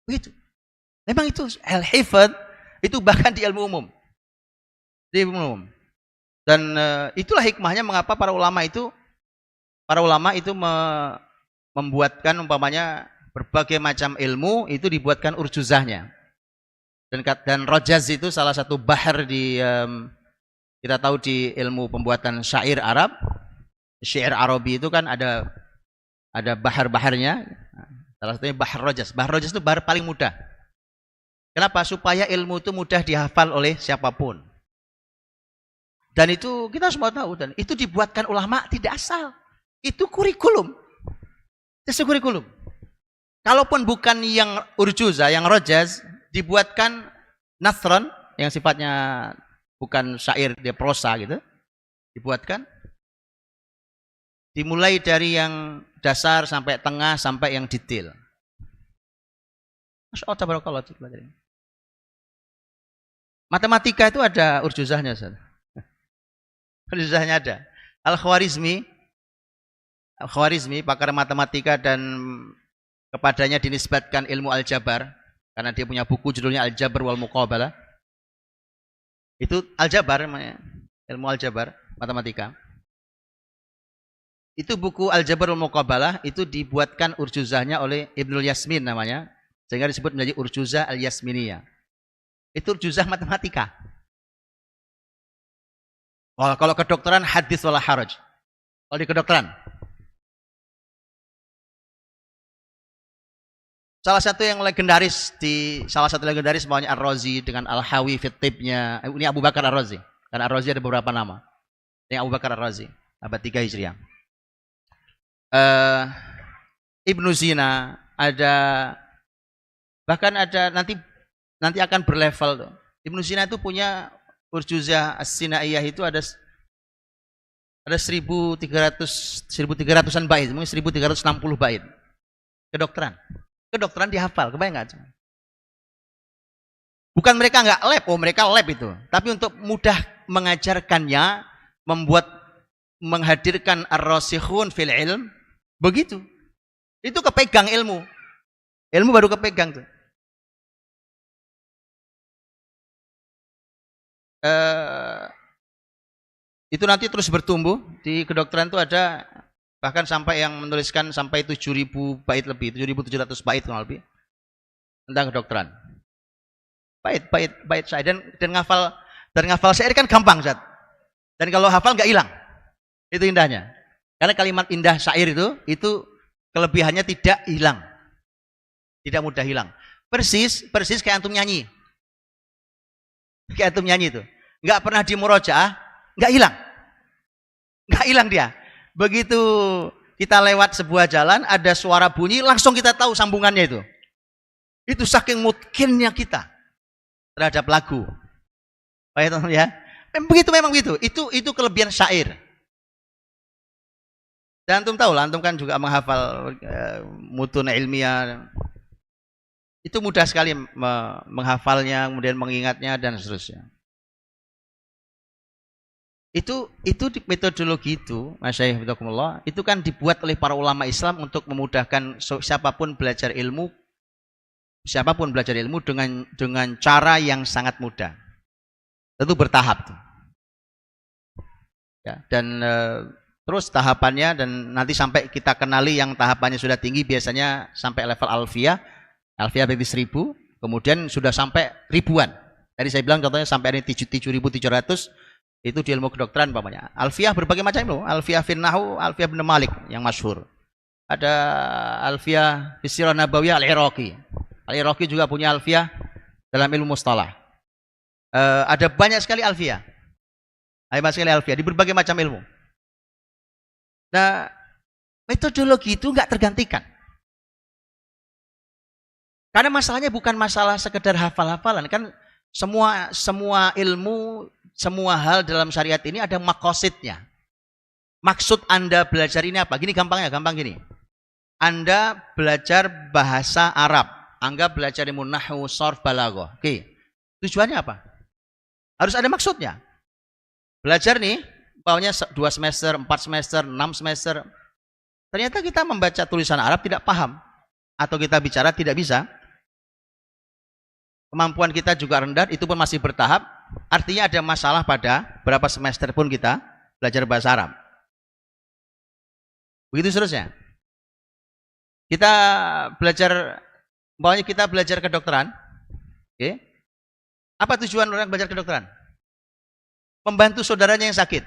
Begitu. Memang itu al-hifdz itu bahkan di ilmu umum. Di ilmu umum. Dan itulah hikmahnya mengapa para ulama itu membuatkan umpamanya berbagai macam ilmu itu dibuatkan urjuzahnya. Dan Rojaz itu salah satu bahar di Kita tahu di ilmu pembuatan syair Arab, syair Arabi itu kan ada bahar-baharnya. Salah satunya bahar rojas. Bahar rojas itu bahar paling mudah. Kenapa? Supaya ilmu itu mudah dihafal oleh siapapun. Dan itu kita semua tahu, dan itu dibuatkan ulama tidak asal. Itu kurikulum. Itu kurikulum. Kalaupun bukan yang urjuza, yang rojaz, dibuatkan nasron yang sifatnya bukan syair, dia prosa gitu. Dibuatkan. Dimulai dari yang dasar sampai tengah sampai yang detail. Masya Allah, tabarakallah. Matematika itu ada urjuzahnya, Ustaz. Urjuzahnya ada. Al-Khwarizmi, pakar matematika dan kepadanya dinisbatkan ilmu aljabar karena dia punya buku judulnya Al-Jabr wal Muqabalah. Itu aljabar namanya, ilmu aljabar, matematika. Itu buku Al-Jabr wal Muqabalah itu dibuatkan urjuzahnya oleh Ibnul Yasmin namanya, sehingga disebut menjadi urjuzah al-Yasminiyah. Itu urjuzah matematika. Kalau kedokteran hadis wala haraj. Kalau di kedokteran, salah satu legendaris maunya Ar-Razi dengan Al-Hawi fit Tibnya. Ini Abu Bakar Ar-Razi. Karena Ar-Razi ada beberapa nama. Ini Abu Bakar Ar-Razi, abad 3 Hijriah. Ibnu Sina bahkan ada nanti akan berlevel tuh. Ibnu Sina itu punya urjuzah as-Sinaiyah itu ada 1300-an bait, mungkin 1360 bait. Kedokteran dihafal, kebayang nggak? Bukan mereka nggak lab, mereka lab itu. Tapi untuk mudah mengajarkannya, menghadirkan ar-rasikhun fil ilm, begitu. Itu kepegang ilmu. Ilmu baru kepegang tuh. Itu nanti terus bertumbuh. Di kedokteran itu ada bahkan sampai yang menuliskan sampai 7.000 bait lebih, 7.700 bait kurang lebih tentang kedokteran. Bait syair dan ngafal syair kan gampang, Zat. Dan kalau hafal nggak hilang. Itu indahnya. Karena kalimat indah syair itu kelebihannya tidak hilang. Tidak mudah hilang. Persis kayak antum nyanyi. Kayak antum nyanyi itu. Nggak pernah di murojaah, nggak hilang. Nggak hilang dia. Begitu kita lewat sebuah jalan, ada suara bunyi, langsung kita tahu sambungannya itu. Itu saking mungkinnya kita terhadap lagu. Baik teman ya. Memang begitu. Itu kelebihan syair. Dan antum tahu lah, antum kan juga menghafal mutun ilmiah. Itu mudah sekali menghafalnya, kemudian mengingatnya dan seterusnya. Itu metodologi itu, Masyayikh Bitakumullah, itu kan dibuat oleh para ulama Islam untuk memudahkan siapapun belajar ilmu dengan cara yang sangat mudah. Tentu bertahap tuh. Ya, dan terus tahapannya, dan nanti sampai kita kenali yang tahapannya sudah tinggi, biasanya sampai level alfiyah berarti 1000, kemudian sudah sampai ribuan. Tadi saya bilang contohnya sampai ada 7.700, itu di ilmu kedokteran umpamanya. Alfiyah berbagai macam ilmu, alfiyah fin nahwu, alfiyah bin Malik yang masyhur. Ada alfiyah Sirah Nabawiyah Al-Iraqi. Al-Iraqi juga punya alfiyah dalam ilmu mustalah. Ada banyak sekali alfiyah. Di berbagai macam ilmu. Nah, metodologi itu enggak tergantikan. Karena masalahnya bukan masalah sekedar hafal-hafalan, kan semua ilmu, semua hal dalam syariat ini ada maqasidnya. Maksud Anda belajar ini apa? Gini gampang gini. Anda belajar bahasa Arab, anggap belajar ilmu nahwu, sharf, balaghah. Oke. Tujuannya apa? Harus ada maksudnya. Belajar nih, bawahnya 2 semester, 4 semester, 6 semester. Ternyata kita membaca tulisan Arab tidak paham. Atau kita bicara tidak bisa. Kemampuan kita juga rendah, itu pun masih bertahap. Artinya ada masalah pada berapa semester pun kita belajar bahasa Arab. Begitu seterusnya. Kita belajar kedokteran. Oke. Apa tujuan orang belajar kedokteran? membantu saudaranya yang sakit.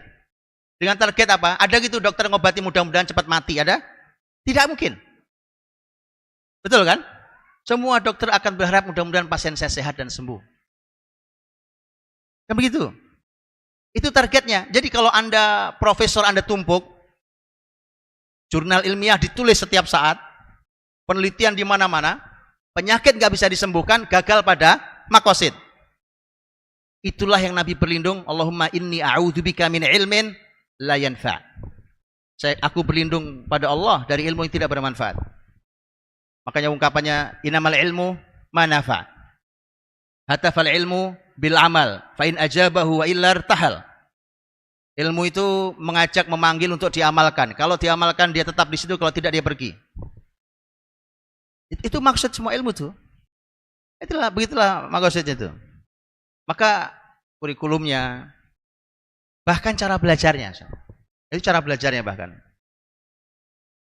Dengan target apa? Ada gitu dokter ngobati mudah-mudahan cepat mati, ada? Tidak mungkin. Betul kan? Semua dokter akan berharap mudah-mudahan pasien saya sehat dan sembuh. Kan begitu? Itu targetnya. Jadi kalau Anda profesor, Anda tumpuk, jurnal ilmiah ditulis setiap saat, penelitian di mana-mana, penyakit nggak bisa disembuhkan, gagal pada makosid. Itulah yang Nabi berlindung, Allahumma inni a'udzubika min ilmin la yanfa'. Aku berlindung pada Allah dari ilmu yang tidak bermanfaat. Makanya ungkapannya innamal ilmu ma nafa'. Hatafal ilmu bil amal, fa in ajabahu wa illa irtahal. Ilmu itu mengajak, memanggil untuk diamalkan. Kalau diamalkan dia tetap di situ, kalau tidak dia pergi. Itu maksud semua ilmu tuh. Begitulah maksudnya itu. Maka kurikulumnya, bahkan cara belajarnya, itu cara belajarnya bahkan.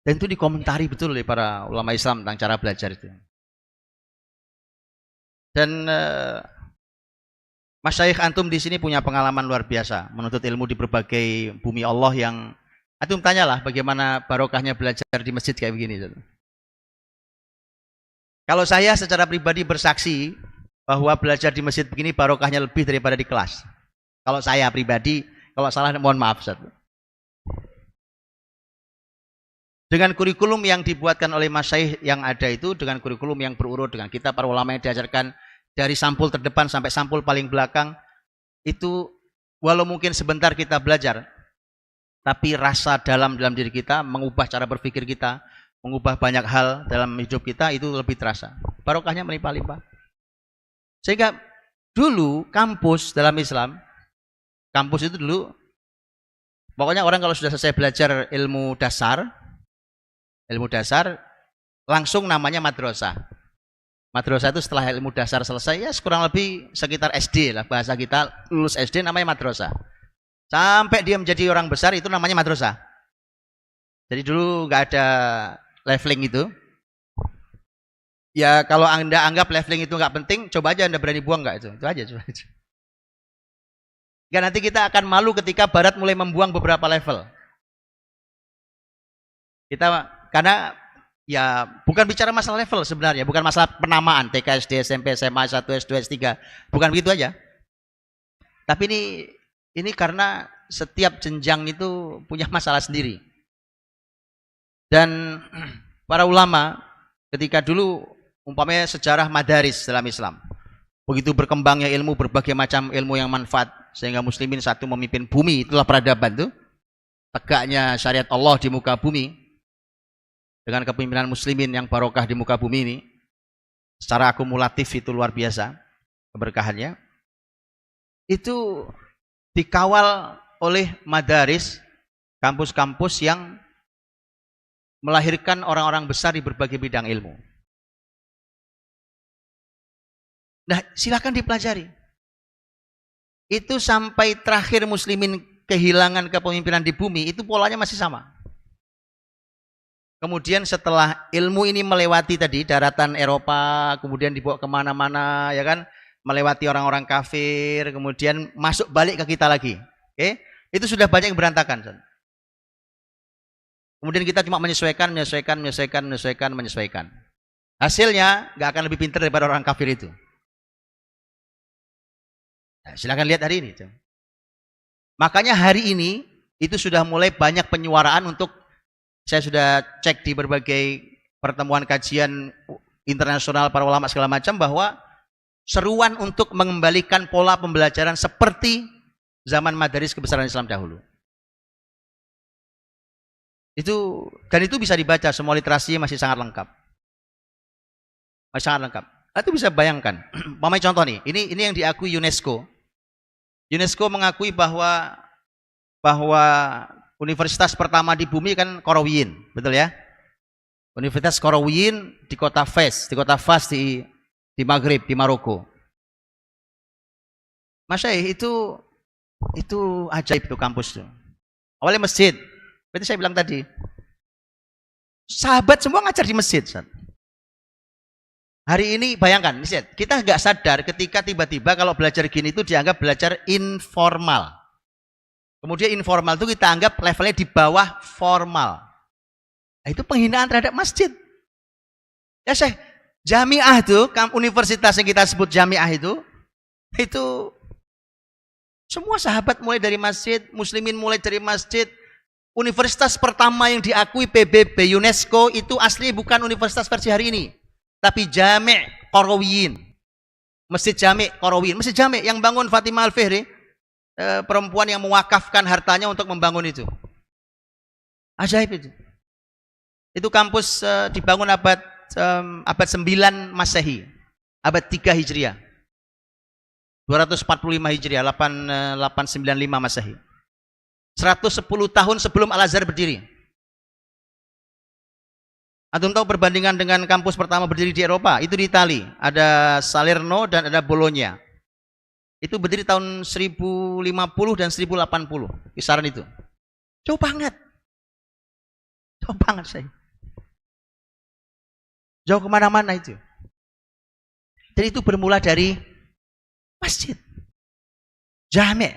Dan itu dikomentari betul oleh para ulama Islam tentang cara belajar itu. Dan Masyayikh antum di sini punya pengalaman luar biasa menuntut ilmu di berbagai bumi Allah yang antum tanyalah bagaimana barokahnya belajar di masjid kayak begini. Kalau saya secara pribadi bersaksi bahwa belajar di masjid begini barokahnya lebih daripada di kelas. Kalau saya pribadi, kalau salah mohon maaf. Dengan kurikulum yang dibuatkan oleh masyayikh yang ada itu, dengan kurikulum yang berurut dengan kita para ulama yang diajarkan dari sampul terdepan sampai sampul paling belakang, itu walau mungkin sebentar kita belajar, tapi rasa dalam diri kita, mengubah cara berpikir kita, mengubah banyak hal dalam hidup kita, itu lebih terasa. Barokahnya melimpah-limpah. Sehingga dulu kampus dalam Islam, kampus itu dulu, pokoknya orang kalau sudah selesai belajar ilmu dasar, langsung namanya madrasah. Madrasah itu setelah ilmu dasar selesai, ya kurang lebih sekitar SD lah, bahasa kita lulus SD namanya madrasah. Sampai dia menjadi orang besar itu namanya madrasah. Jadi dulu nggak ada leveling itu. Ya kalau Anda anggap leveling itu nggak penting, coba aja Anda berani buang nggak itu aja. Coba aja. Nggak, nanti kita akan malu ketika Barat mulai membuang beberapa level. Karena ya bukan bicara masalah level sebenarnya, bukan masalah penamaan TK, SD, SMP, SMA, 1, S2, S3, bukan begitu aja. Tapi ini karena setiap jenjang itu punya masalah sendiri. Dan para ulama ketika dulu umpamanya sejarah madaris dalam Islam, begitu berkembangnya ilmu, berbagai macam ilmu yang manfaat, sehingga muslimin satu memimpin bumi, itulah peradaban tuh. Tegaknya syariat Allah di muka bumi dengan kepemimpinan muslimin yang barokah di muka bumi ini, secara akumulatif itu luar biasa keberkahannya. Itu dikawal oleh madaris, kampus-kampus yang melahirkan orang-orang besar di berbagai bidang ilmu. Nah, silakan dipelajari. Itu sampai terakhir muslimin kehilangan kepemimpinan di bumi, itu polanya masih sama. Kemudian setelah ilmu ini melewati tadi daratan Eropa, kemudian dibawa kemana-mana, ya kan, melewati orang-orang kafir, kemudian masuk balik ke kita lagi. Oke, itu sudah banyak yang berantakan. Kemudian kita cuma menyesuaikan. Hasilnya nggak akan lebih pintar daripada orang kafir itu. Nah, silakan lihat hari ini. Makanya hari ini itu sudah mulai banyak penyuaraan untuk, saya sudah cek di berbagai pertemuan kajian internasional para ulama segala macam, bahwa seruan untuk mengembalikan pola pembelajaran seperti zaman madaris kebesaran Islam dahulu. Dan itu bisa dibaca, semua literasinya masih sangat lengkap. Masih sangat lengkap. Itu bisa bayangkan. Pamai contoh nih, ini yang diakui UNESCO. UNESCO mengakui bahwa universitas pertama di bumi kan Qarawiyyin, betul ya? Universitas Qarawiyyin di kota Fez, di Maghrib, di Maroko. Masyayikh itu ajaib tuh kampus tuh. Awalnya masjid. Berarti saya bilang tadi, sahabat semua ngajar di masjid. Hari ini bayangkan, kita nggak sadar ketika tiba-tiba kalau belajar gini itu dianggap belajar informal. Kemudian informal itu kita anggap levelnya di bawah formal. Nah, itu penghinaan terhadap masjid. Ya Syekh, jamiah itu, universitas yang kita sebut jamiah itu semua sahabat mulai dari masjid, muslimin mulai dari masjid. Universitas pertama yang diakui PBB UNESCO itu asli bukan universitas versi hari ini, tapi Jami' Qarawiyyin. Masjid Jami' Qarawiyyin, Masjid Jami' yang bangun Fatimah Al-Fihri, perempuan yang mewakafkan hartanya untuk membangun itu. Ajaib itu. Itu kampus dibangun abad 9 Masehi, abad 3 Hijriah. 245 Hijriah, 895 Masehi. 110 tahun sebelum Al-Azhar berdiri. Antum tahu perbandingan dengan kampus pertama berdiri di Eropa? Itu di Itali. Ada Salerno dan ada Bologna. Itu berdiri tahun 1050 dan 1080. Kisaran itu. Jauh banget. Jauh banget saya. Jauh kemana-mana itu. Dan itu bermula dari masjid. Jami'.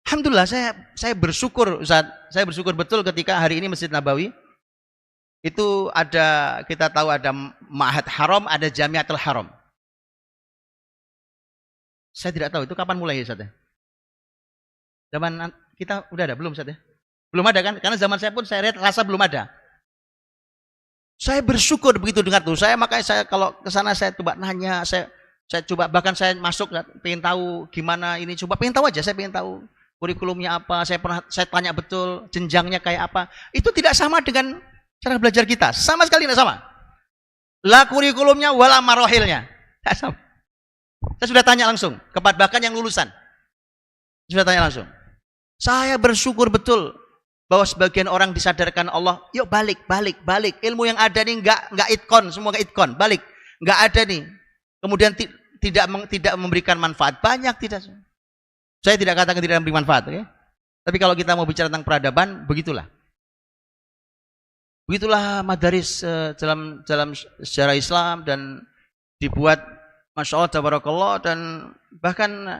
Alhamdulillah saya bersyukur Ustaz. Saya bersyukur betul ketika hari ini Masjid Nabawi itu ada, kita tahu ada Ma'had Haram, ada Jamiatul Haram. Saya tidak tahu itu kapan mulai ya Ustaz ya? Zaman kita udah ada belum Ustaz ya? Belum ada kan? Karena zaman saya pun saya rasa belum ada. Saya bersyukur begitu dengar tuh. Makanya saya kalau ke sana saya coba nanya, saya coba, bahkan saya masuk pengen tahu gimana ini, coba pengen tahu aja, saya pengen tahu kurikulumnya apa, saya tanya betul jenjangnya kayak apa. Itu tidak sama dengan cara belajar kita, sama sekali tidak sama. La kurikulumnya wala marohilnya, tidak sama. Saya sudah tanya langsung, bahkan yang lulusan. Sudah tanya langsung. Saya bersyukur betul bahwa sebagian orang disadarkan Allah, yuk balik. Ilmu yang ada nih enggak itkon, semua enggak itkon, balik. Enggak ada nih. Kemudian tidak memberikan manfaat, banyak tidak. Saya tidak katakan tidak memberi manfaat, okay? Tapi kalau kita mau bicara tentang peradaban, begitulah. Begitulah madaris dalam sejarah Islam, dan dibuat Masya Allah, Tabarakallah, dan bahkan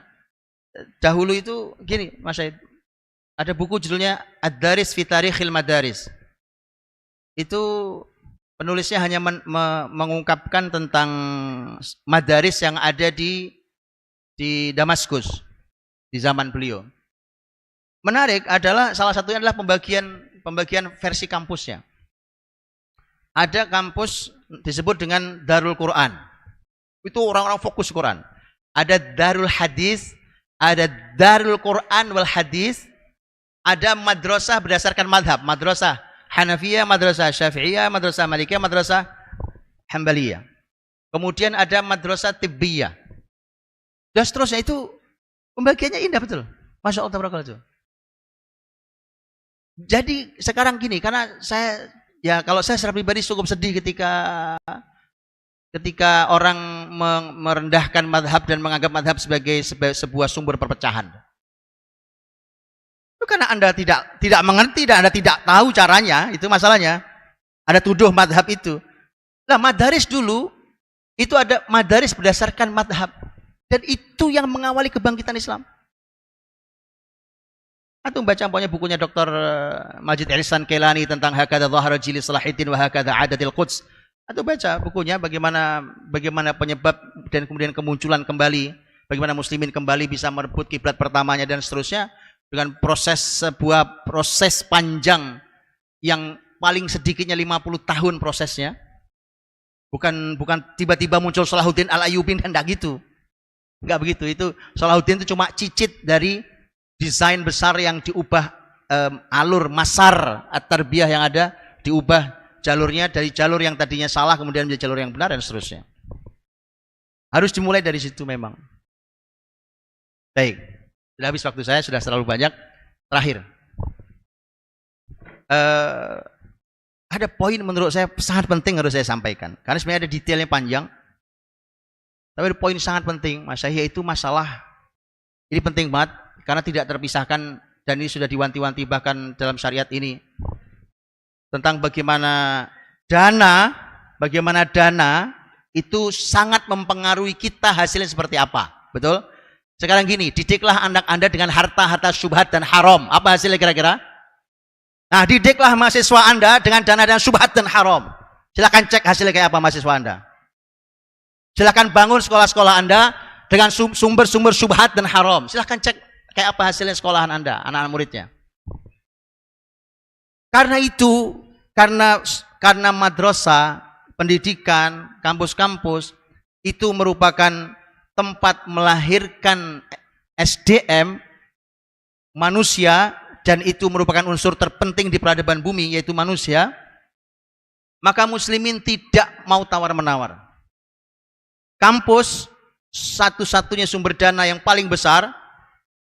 dahulu itu gini, Mas Syed, ada buku judulnya Ad-Daris fi Tarikhil Madaris. Itu penulisnya hanya mengungkapkan tentang madaris yang ada di Damaskus di zaman beliau. Menarik adalah salah satunya adalah pembagian versi kampusnya. Ada kampus disebut dengan Darul Quran. Itu orang-orang fokus Quran. Ada Darul Hadis, ada Darul Quran wal Hadis, ada madrasah berdasarkan madhab, madrasah Hanafiyah, madrasah Syafi'iyah, madrasah Malikiyah, madrasah Hanbaliyah. Kemudian ada madrasah Tibbiyah. Dan seterusnya, itu pembagiannya indah betul. Masya Allah, tabarakallah. Jadi sekarang gini, karena kalau saya secara pribadi cukup sedih ketika orang merendahkan madhab dan menganggap madhab sebagai sebuah sumber perpecahan. Itu karena Anda tidak mengerti dan Anda tidak tahu caranya, itu masalahnya. Ada tuduh madhab itu. Nah, madaris dulu, itu ada madaris berdasarkan madhab. Dan itu yang mengawali kebangkitan Islam. Atau baca bukunya Dr. Majid Ihsan Kailani tentang Hakadha Dhahara Jili Salahuddin wa Hakadha Adadil Quds. Atau baca bukunya bagaimana penyebab dan kemudian kemunculan kembali, bagaimana muslimin kembali bisa merebut kiblat pertamanya dan seterusnya, dengan sebuah proses panjang yang paling sedikitnya 50 tahun prosesnya. Bukan tiba-tiba muncul Salahuddin Al-Ayyubi, dan enggak gitu. Enggak begitu. Itu Salahuddin itu cuma cicit dari desain besar yang diubah, alur masar at-tarbiyah yang ada diubah jalurnya dari jalur yang tadinya salah kemudian menjadi jalur yang benar dan seterusnya. Harus dimulai dari situ memang. Baik. Sudah habis waktu saya, sudah terlalu banyak. Terakhir. Ada poin menurut saya sangat penting harus saya sampaikan. Karena sebenarnya ada detailnya panjang. Tapi ada poin sangat penting, Mas Syahya, itu masalah, ini penting banget. Karena tidak terpisahkan, dan ini sudah diwanti-wanti bahkan dalam syariat ini. Tentang bagaimana dana itu sangat mempengaruhi kita hasilnya seperti apa. Betul? Sekarang gini, didiklah anak Anda dengan harta-harta syubhat dan haram. Apa hasilnya kira-kira? Nah, didiklah mahasiswa Anda dengan dana-dana syubhat dan haram. Silakan cek hasilnya kayak apa mahasiswa Anda. Silakan bangun sekolah-sekolah Anda dengan sumber-sumber syubhat dan haram. Silakan cek kayak apa hasilnya sekolahan Anda, anak-anak muridnya. Karena itu, karena madrasah, pendidikan, kampus-kampus itu merupakan tempat melahirkan SDM manusia, dan itu merupakan unsur terpenting di peradaban bumi, yaitu manusia, maka muslimin tidak mau tawar-menawar. Kampus satu-satunya sumber dana yang paling besar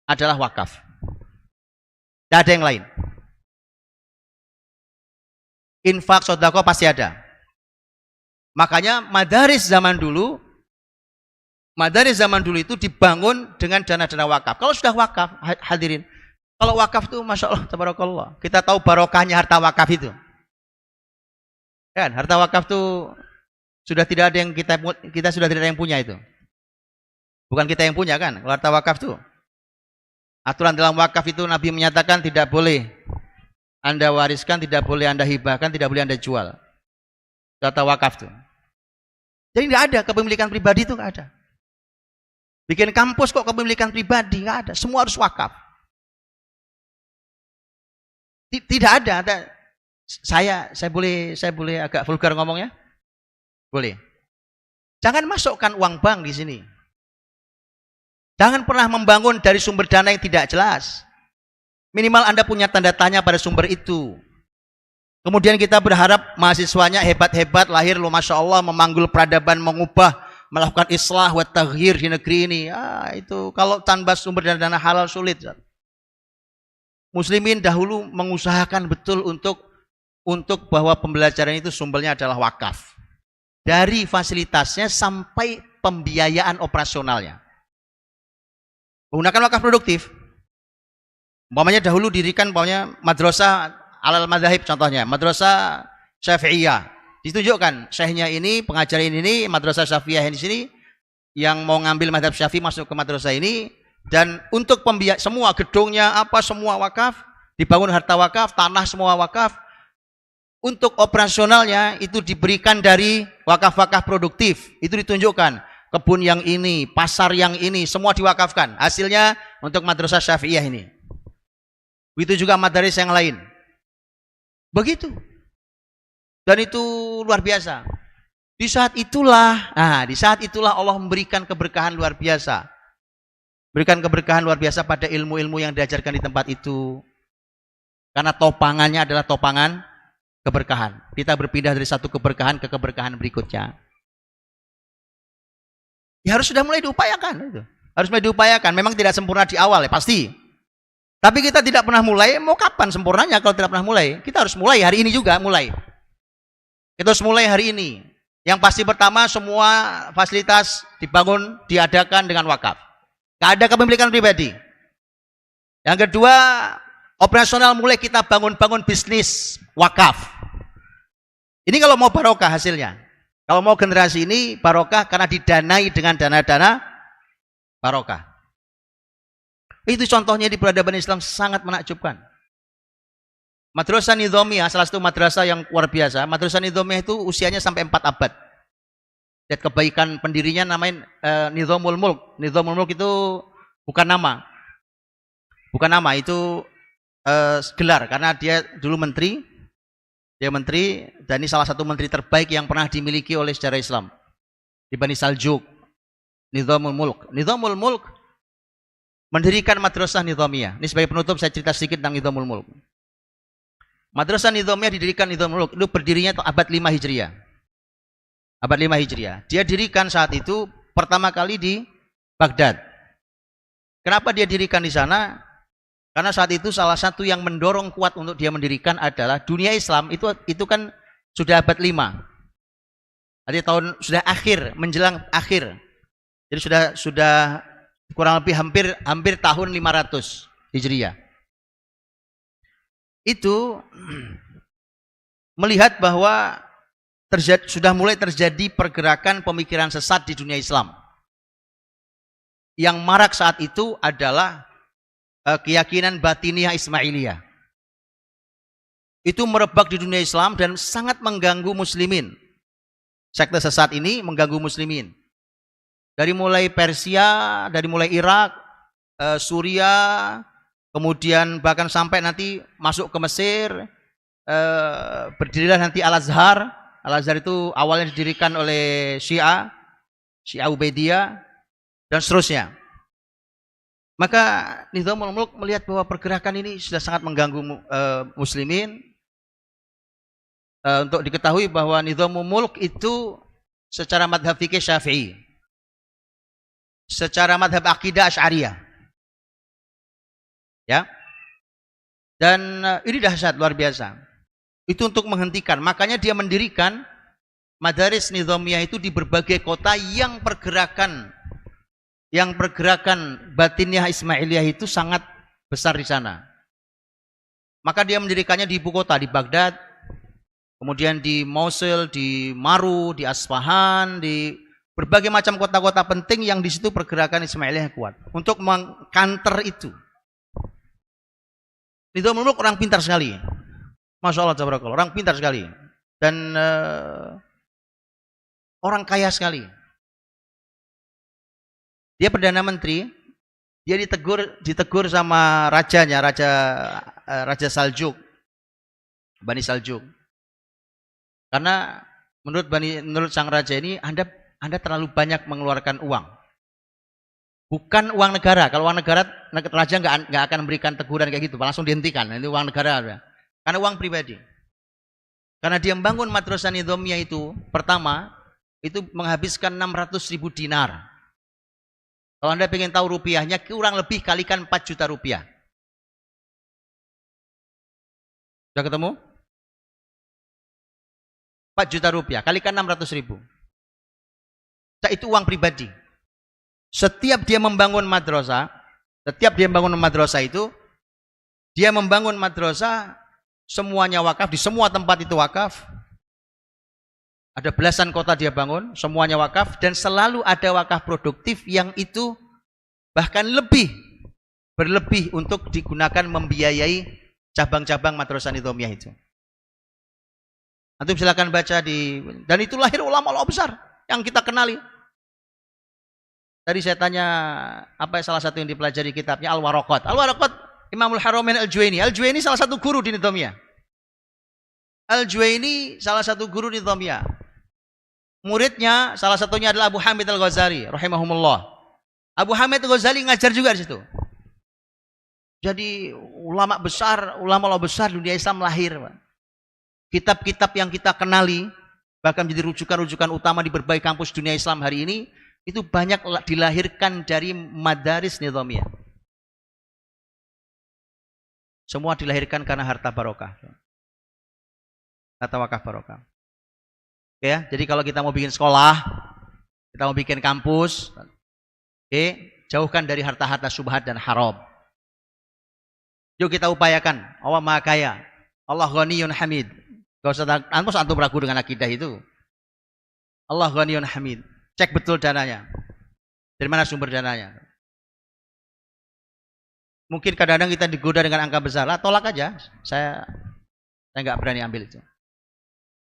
adalah wakaf. Tidak ada yang lain. Infak, sedekah pasti ada. Makanya madaris zaman dulu itu dibangun dengan dana-dana wakaf. Kalau sudah wakaf, hadirin, kalau wakaf itu Masya Allah, tabarakallah. Kita tahu barokahnya harta wakaf itu. Kan, harta wakaf itu sudah tidak ada yang kita sudah tidak ada yang punya itu. Bukan kita yang punya kan, kalau harta wakaf itu. Aturan dalam wakaf itu Nabi menyatakan tidak boleh Anda wariskan, tidak boleh Anda hibahkan, tidak boleh Anda jual. Harta wakaf itu. Jadi tidak ada kepemilikan pribadi, itu nggak ada. Bikin kampus kok kepemilikan pribadi, nggak ada. Semua harus wakaf. Tidak ada. Saya boleh agak vulgar ngomongnya? Boleh. Jangan masukkan uang bank di sini. Jangan pernah membangun dari sumber dana yang tidak jelas. Minimal Anda punya tanda tanya pada sumber itu. Kemudian kita berharap mahasiswanya hebat-hebat, lahir lo Masya Allah, memanggul peradaban, mengubah, melakukan islah wa taghyir di negeri ini. Itu kalau tanpa sumber dana halal sulit. Muslimin dahulu mengusahakan betul untuk bahwa pembelajaran itu sumbernya adalah wakaf. Dari fasilitasnya sampai pembiayaan operasionalnya. Menggunakan wakaf produktif. Umpamanya dahulu dirikan madrasah alal madzhab, contohnya madrasah Syafi'iyah. Ditunjukkan syekhnya ini, pengajar ini, madrasah Syafi'iyah di sini yang mau ngambil mazhab Syafi'i masuk ke madrasah ini, dan untuk pembiayaan semua gedungnya semua wakaf, dibangun harta wakaf, tanah semua wakaf. Untuk operasionalnya itu diberikan dari wakaf-wakaf produktif. Itu ditunjukkan kebun yang ini, pasar yang ini, semua diwakafkan. Hasilnya untuk madrasah Syafi'iyah ini. Begitu juga madaris yang lain. Begitu. Dan itu luar biasa. Di saat itulah Allah memberikan keberkahan luar biasa. Berikan keberkahan luar biasa pada ilmu-ilmu yang diajarkan di tempat itu. Karena topangannya adalah topangan keberkahan. Kita berpindah dari satu keberkahan ke keberkahan berikutnya. Ya harus sudah mulai diupayakan itu. Harus mulai diupayakan. Memang tidak sempurna di awal ya, pasti. Tapi kita tidak pernah mulai, mau kapan sempurnanya kalau tidak pernah mulai? Kita harus mulai hari ini juga, mulai. Kita harus mulai hari ini. Yang pasti pertama, semua fasilitas dibangun, diadakan dengan wakaf. Tidak ada kepemilikan pribadi. Yang kedua, operasional mulai kita bangun bisnis wakaf. Ini kalau mau barokah hasilnya. Kalau mau generasi ini barokah karena didanai dengan dana-dana barokah. Itu contohnya di peradaban Islam sangat menakjubkan. Madrasah Nizamiyah, salah satu madrasah yang luar biasa. Madrasah Nizamiyah itu usianya sampai 4 abad. Dan kebaikan pendirinya namanya Nizamul Mulk. Nizamul Mulk itu bukan nama. Bukan nama, itu gelar. Karena dia dulu menteri. Dia menteri, dan ini salah satu menteri terbaik yang pernah dimiliki oleh sejarah Islam. Di Bani Saljuk. Nizamul Mulk. Nizamul Mulk mendirikan Madrasah Nizamiyah. Ini sebagai penutup saya cerita sedikit tentang Nizamul Mulk. Madrasah Nizamiyah didirikan Nizamul Mulk. Itu berdirinya abad 5 Hijriah. Abad 5 Hijriah. Dia dirikan saat itu pertama kali di Baghdad. Kenapa dia dirikan di sana? Karena saat itu salah satu yang mendorong kuat untuk dia mendirikan adalah dunia Islam itu kan sudah abad 5. Jadi tahun sudah akhir, menjelang akhir. Jadi sudah kurang lebih hampir tahun 500 Hijriah. Itu melihat bahwa sudah mulai terjadi pergerakan pemikiran sesat di dunia Islam. yang marak saat itu adalah keyakinan batiniah Ismailiyah. Itu merebak di dunia Islam dan sangat mengganggu muslimin. Sekte sesat ini mengganggu muslimin. Dari mulai Persia, dari mulai Irak, Suriah, kemudian bahkan sampai nanti masuk ke Mesir, berdirilah nanti Al-Azhar. Al-Azhar itu awalnya didirikan oleh Syiah Ubaidiyah, dan seterusnya. Maka Nizamul Mulk melihat bahwa pergerakan ini sudah sangat mengganggu muslimin. Untuk diketahui bahwa Nizamul Mulk itu secara madhab fikih Syafi'i, secara madhab akidah Asy'ariyah. Ya. Dan ini dahsyat, luar biasa. Itu untuk menghentikan. Makanya dia mendirikan madaris nizamiyah itu di berbagai kota yang pergerakan batiniah Ismailiyah itu sangat besar di sana. Maka dia mendirikannya di ibu kota, di Baghdad, kemudian di Mosul, di Maru, di Asfahan, di berbagai macam kota-kota penting yang di situ pergerakan Ismailiyah kuat untuk mengkanter itu. Nizamul Mulk orang pintar sekali. Masya Allah, tabarakallah, orang pintar sekali. Dan orang kaya sekali. Dia Perdana Menteri, dia ditegur sama rajanya, Raja Saljuk, Bani Saljuk. Karena menurut sang raja ini, Anda terlalu banyak mengeluarkan uang. Bukan uang negara. Kalau uang negara, raja nggak akan memberikan teguran kayak gitu, langsung dihentikan. Ini uang negara. Karena uang pribadi. Karena dia membangun madrasah nizamiyah itu, pertama, itu menghabiskan 600.000 dinar. Kalau Anda ingin tahu rupiahnya, kurang lebih kalikan 4 juta rupiah. Sudah ketemu? 4 juta rupiah, kalikan 600.000. Itu uang pribadi. Setiap dia membangun madrasah itu, dia membangun madrasah, semuanya wakaf, di semua tempat itu wakaf. Ada belasan kota dia bangun, semuanya wakaf, dan selalu ada wakaf produktif yang itu bahkan berlebih untuk digunakan membiayai cabang-cabang madrasah nizamiyah itu. Antum silakan baca dan itu lahir ulama-ulama besar yang kita kenali. Tadi saya tanya apa salah satu yang dipelajari kitabnya Al-Waraqat. Al-Waraqat Imamul Haramain Al-Juwaini. Al-Juwaini salah satu guru di nizamiyah. Al-Juwaini salah satu guru di nizamiyah. Muridnya salah satunya adalah Abu Hamid Al-Ghazali rahimahumullah. Abu Hamid Al-Ghazali ngajar juga di situ. Jadi ulama besar dunia Islam lahir. Kitab-kitab yang kita kenali bahkan menjadi rujukan-rujukan utama di berbagai kampus dunia Islam hari ini itu banyak dilahirkan dari madaris nizamiyah. Semua dilahirkan karena harta barokah. Harta wakaf barokah. Ya, jadi kalau kita mau bikin sekolah, kita mau bikin kampus, jauhkan dari harta-harta syubhat dan haram. Yuk kita upayakan. Allah Maha Kaya. Allah Ghaniyun Hamid. Gak usah antum ragu dengan akidah itu. Allah Ghaniyun Hamid. Cek betul dananya. Dari mana sumber dananya. Mungkin kadang-kadang kita digoda dengan angka besar. Lah, tolak aja. Saya nggak berani ambil itu.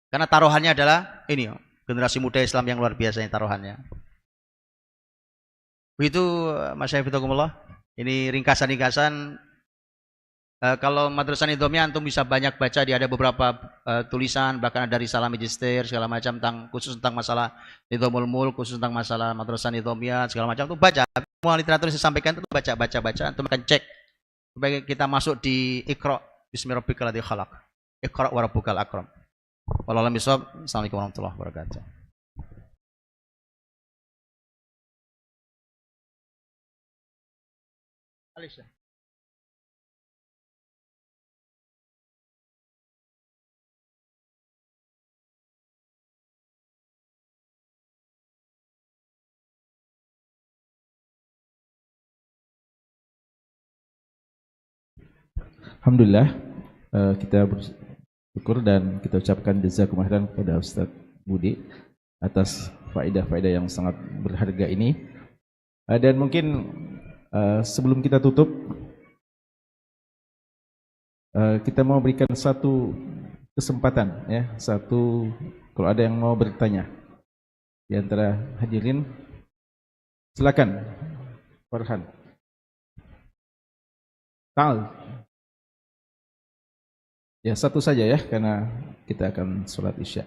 Karena taruhannya adalah ini, generasi muda Islam yang luar biasa yang taruhannya. Begitu Mas Syaifuddin. Ini ringkasan-ringkasan. Kalau madrasah nizamiyah antum bisa banyak baca, dia ada beberapa tulisan, bahkan ada risalah magister segala macam khusus tentang masalah Nizamul Mulk, khusus tentang masalah madrasah nizamiyah segala macam, tuh baca. Semua literatur yang saya sampaikan itu baca, antum akan cek supaya kita masuk di Iqra bismirabbikal ladzi khalaq. Iqra wa rabbukal akram. Wallahu a'lam bishawab. Assalamualaikum warahmatullahi wabarakatuh. Alisha. Alhamdulillah, kita bersyukur dan kita ucapkan jazakumullah khairan kepada Ustaz Budi atas faedah-faedah yang sangat berharga ini. Dan mungkin sebelum kita tutup, kita mau berikan satu kesempatan ya, kalau ada yang mau bertanya di antara hadirin, silakan. Farhan. Tal. Ya, satu saja ya, karena kita akan sholat Isya.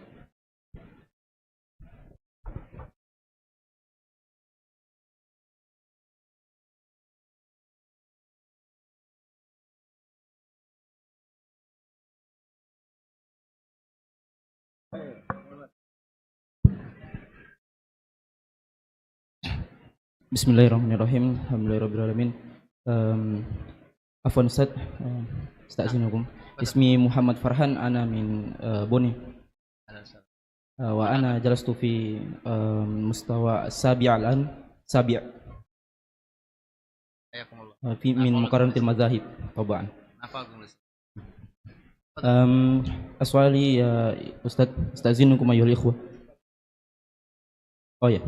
Bismillahirrahmanirrahim. Alhamdulillahirrahmanirrahim. Afwan Ustaz, astagfirullahaladzim. Ismi Muhammad Farhan, ana min Boni. Wa ana jalastu fi mustawa sabi' al-an, sabi' fi min muqarranatil mazahib tabaan. Aswali ya Ustaz, astazinukum ayyuhal ikhwah. Oh ya,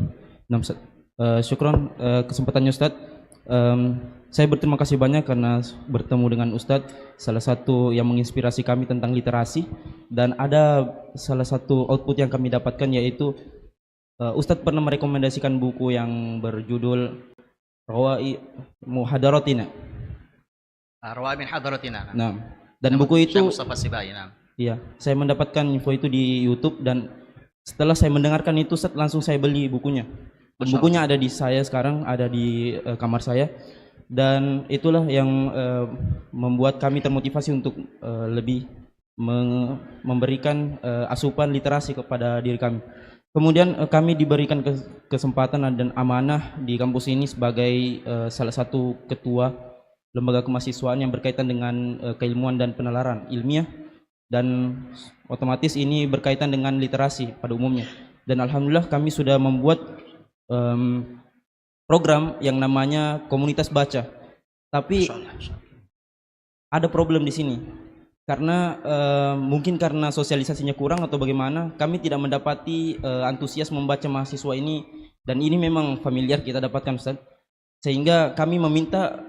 nam Ustaz. Syukron kesempatannya Ustadz. Saya berterima kasih banyak karena bertemu dengan Ustadz, salah satu yang menginspirasi kami tentang literasi, dan ada salah satu output yang kami dapatkan yaitu Ustadz pernah merekomendasikan buku yang berjudul Rawai Muhadaratina. Rawai min Hadaratina. Nah, dan buku itu Mustafa Sibai. Iya, saya mendapatkan info itu di YouTube, dan setelah saya mendengarkan itu Ustadz, langsung saya beli bukunya. Dan bukunya ada di saya sekarang, ada di kamar saya, dan itulah yang membuat kami termotivasi untuk lebih memberikan asupan literasi kepada diri kami. Kemudian kami diberikan kesempatan dan amanah di kampus ini sebagai salah satu ketua lembaga kemahasiswaan yang berkaitan dengan keilmuan dan penalaran ilmiah, dan otomatis ini berkaitan dengan literasi pada umumnya. Dan alhamdulillah kami sudah membuat program yang namanya komunitas baca, tapi ada problem di sini karena mungkin karena sosialisasinya kurang atau bagaimana, kami tidak mendapati antusias membaca mahasiswa ini, dan ini memang familiar kita dapatkan Ustaz, sehingga kami meminta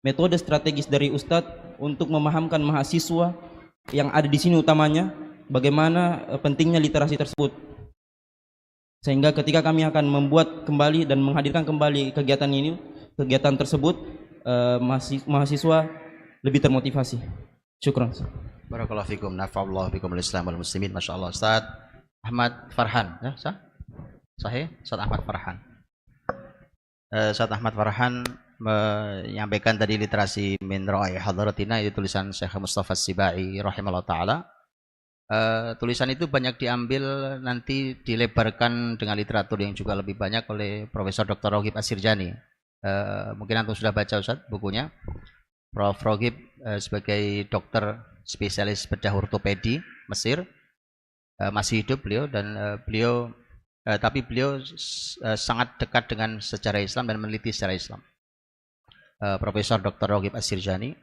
metode strategis dari Ustadz untuk memahamkan mahasiswa yang ada di sini, utamanya bagaimana pentingnya literasi tersebut. Sehingga ketika kami akan membuat kembali dan menghadirkan kembali kegiatan tersebut, mahasiswa lebih termotivasi. Syukran. Barakallahu fikum, nafa'allahu bikum al-Islam wal muslimin. Masyaallah. Ustaz Ahmad Farhan, ya, Sahih? Ustaz Ahmad Farhan. Ustaz Ahmad Farhan menyampaikan tadi literasi min Rawai Hadaratina, itu tulisan Syekh Mustafa Sibai rahimahullah taala. Tulisan itu banyak diambil, nanti dilebarkan dengan literatur yang juga lebih banyak oleh Profesor Dr. Roghib Assirjani. Mungkin antum sudah baca Ustaz bukunya. Prof. Roghib sebagai dokter spesialis bedah ortopedi Mesir, masih hidup beliau, dan beliau sangat dekat dengan sejarah Islam dan meneliti sejarah Islam. Profesor Dr. Roghib Assirjani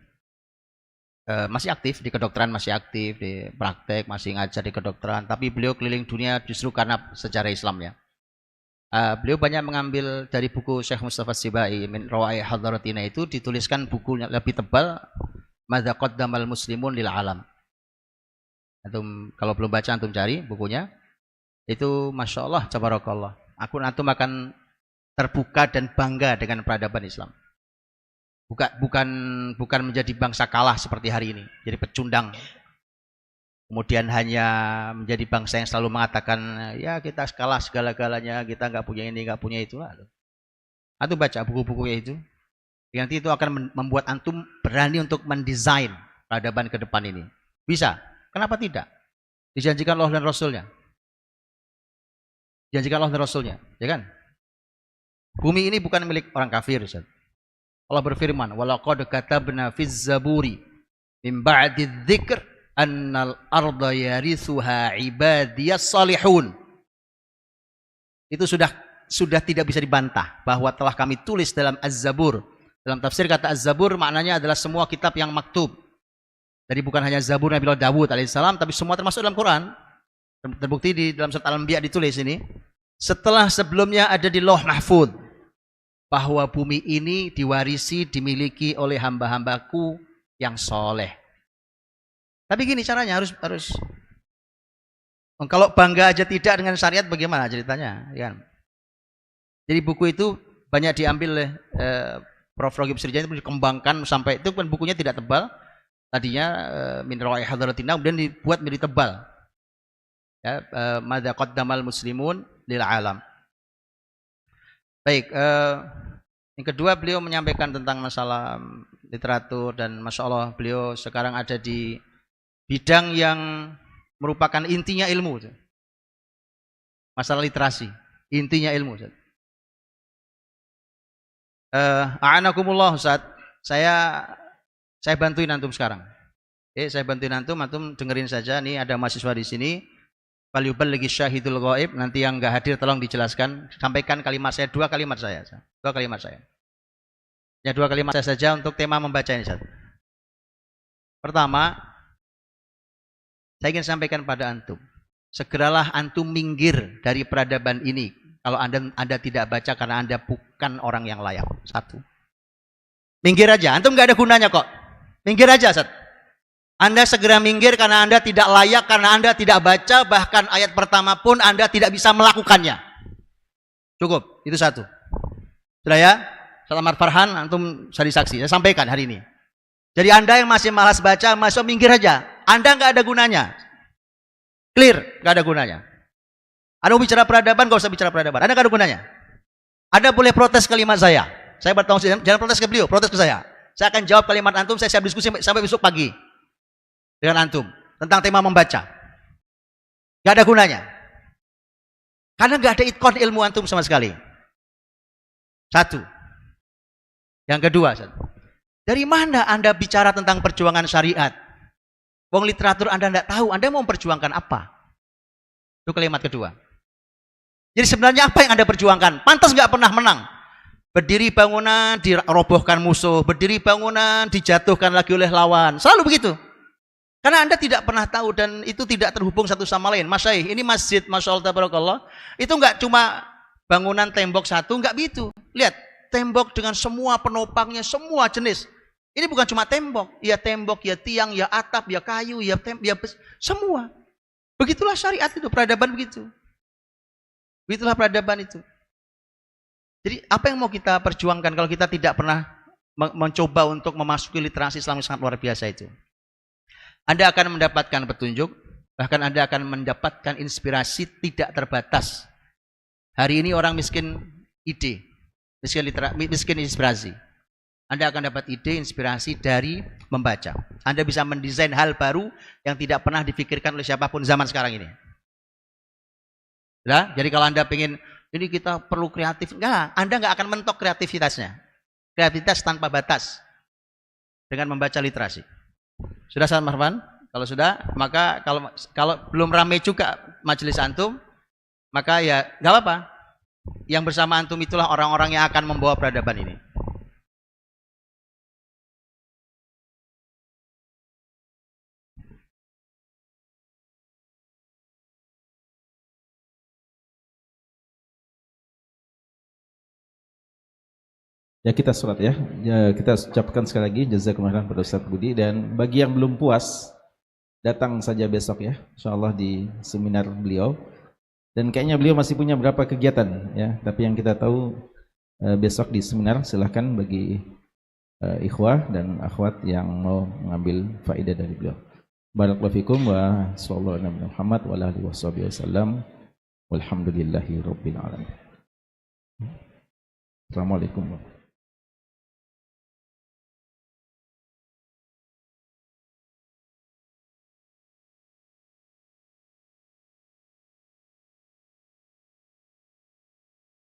masih aktif di kedokteran, masih aktif di praktek, masih ngajar di kedokteran, tapi beliau keliling dunia justru karena sejarah Islamnya. Beliau banyak mengambil dari buku Syekh Mustafa Sibai min Rawai Hadaratina, itu dituliskan bukunya lebih tebal, Madza qaddamal muslimun lil alam. Antum kalau belum baca, antum cari bukunya. Itu Masya Allah, tabarakallah. Antum akan terbuka dan bangga dengan peradaban Islam. Bukan menjadi bangsa kalah seperti hari ini, jadi pecundang. Kemudian hanya menjadi bangsa yang selalu mengatakan, ya kita kalah segala-galanya, kita nggak punya ini, nggak punya itu. Antum baca buku-bukunya itu, nanti itu akan membuat antum berani untuk mendesain peradaban ke depan ini. Bisa, kenapa tidak? Dijanjikan Allah dan Rasulnya. Dijanjikan Allah dan Rasulnya, ya kan? Bumi ini bukan milik orang kafir, Ustaz. Allah berfirman, walaqad katabna fiz zaburi min ba'di dzikr annal arda yarithuha ibadiyas salihun. Itu sudah tidak bisa dibantah bahwa telah kami tulis dalam Az-Zabur. Dalam tafsir kata Az-Zabur maknanya adalah semua kitab yang maktub. Jadi bukan hanya Zabur Nabi Dawud alaihissalam, tapi semua termasuk dalam Quran. Terbukti di dalam surat Al-Anbiya ditulis ini. Setelah sebelumnya ada di Lauh Mahfuz. bahwa bumi ini diwarisi, dimiliki oleh hamba-hambaku yang soleh. Tapi gini caranya, harus kalau bangga aja tidak dengan syariat bagaimana ceritanya, kan? Jadi buku itu banyak diambil oleh Prof. Ragib Sirjani, itu dikembangkan sampai itu kan bukunya tidak tebal. Tadinya min rawai hadratina, kemudian dibuat menjadi tebal. Ya, madza qaddamal muslimun lil alam. Baik, yang kedua beliau menyampaikan tentang masalah literatur, dan Masya Allah beliau sekarang ada di bidang yang merupakan intinya ilmu. Masalah literasi, intinya ilmu. A'anakumullah Ustaz, saya bantuin antum sekarang. Saya bantuin antum dengerin saja. Nih ada mahasiswa di sini. Falyuballighi syahidul ghaib. Nanti yang enggak hadir tolong dijelaskan. Sampaikan kalimat saya, dua kalimat saya. Ya, dua kalimat saya saja untuk tema membaca ini, Ustaz. Pertama, saya ingin sampaikan pada antum. Segeralah antum minggir dari peradaban ini. Kalau anda tidak baca karena anda bukan orang yang layak. Satu. Minggir aja, antum nggak ada gunanya kok. Minggir aja, Ustaz. Anda segera minggir karena anda tidak layak, karena anda tidak baca, bahkan ayat pertama pun anda tidak bisa melakukannya. Cukup, itu satu. Sudah ya? Selamat Farhan, antum jadi saksi. Saya sampaikan hari ini. Jadi anda yang masih malas baca, masuk minggir aja. Anda nggak ada gunanya. Clear, nggak ada gunanya. Anda mau bicara peradaban, nggak usah bicara peradaban. Anda nggak ada gunanya. Anda boleh protes kalimat saya. Saya bertanggung jawab, jangan protes ke beliau, protes ke saya. Saya akan jawab kalimat antum, saya siap diskusi sampai besok pagi dengan antum tentang tema membaca. Gak ada gunanya. Karena gak ada itqan ilmu antum sama sekali. Satu. Yang kedua, dari mana Anda bicara tentang perjuangan syariat? Wong literatur Anda tidak tahu, Anda mau memperjuangkan apa? Itu kalimat kedua. Jadi sebenarnya apa yang Anda perjuangkan? Pantas gak pernah menang. Berdiri bangunan, dirobohkan musuh. Berdiri bangunan, dijatuhkan lagi oleh lawan. Selalu begitu. Karena Anda tidak pernah tahu dan itu tidak terhubung satu sama lain. Mas Syekh, ini masjid, Masya Allah, tabarakallah. Itu enggak cuma bangunan tembok satu, enggak begitu. Lihat, tembok dengan semua penopangnya, semua jenis. Ini bukan cuma tembok. Ya tembok, ya tiang, ya atap, ya kayu, ya semua. Begitulah syariat itu, peradaban begitu. Begitulah peradaban itu. Jadi apa yang mau kita perjuangkan kalau kita tidak pernah mencoba untuk memasuki literasi Islam yang sangat luar biasa itu? Anda akan mendapatkan petunjuk, bahkan Anda akan mendapatkan inspirasi tidak terbatas. Hari ini orang miskin ide, miskin inspirasi. Anda akan dapat ide, inspirasi dari membaca. Anda bisa mendesain hal baru yang tidak pernah dipikirkan oleh siapapun zaman sekarang ini. Nah, jadi kalau Anda ingin ini kita perlu kreatif. Enggak, Anda enggak akan mentok kreativitasnya. Kreativitas tanpa batas dengan membaca literasi. Sudah Ustaz Marwan? Kalau sudah, maka kalau belum ramai juga majelis antum, maka ya enggak apa-apa. Yang bersama antum itulah orang-orang yang akan membawa peradaban ini. Ya kita sholat ya. Kita ucapkan sekali lagi jazakumullah pada Ustaz Budi, dan bagi yang belum puas datang saja besok ya, insyaallah di seminar beliau. Dan kayaknya beliau masih punya beberapa kegiatan ya, tapi yang kita tahu besok di seminar, silahkan bagi ikhwah dan akhwat yang mau mengambil faedah dari beliau. Barakallahu fikum wa sallallahu alaihi Muhammad wa alihi wasallam. Walhamdulillahi rabbil alamin. Assalamualaikum.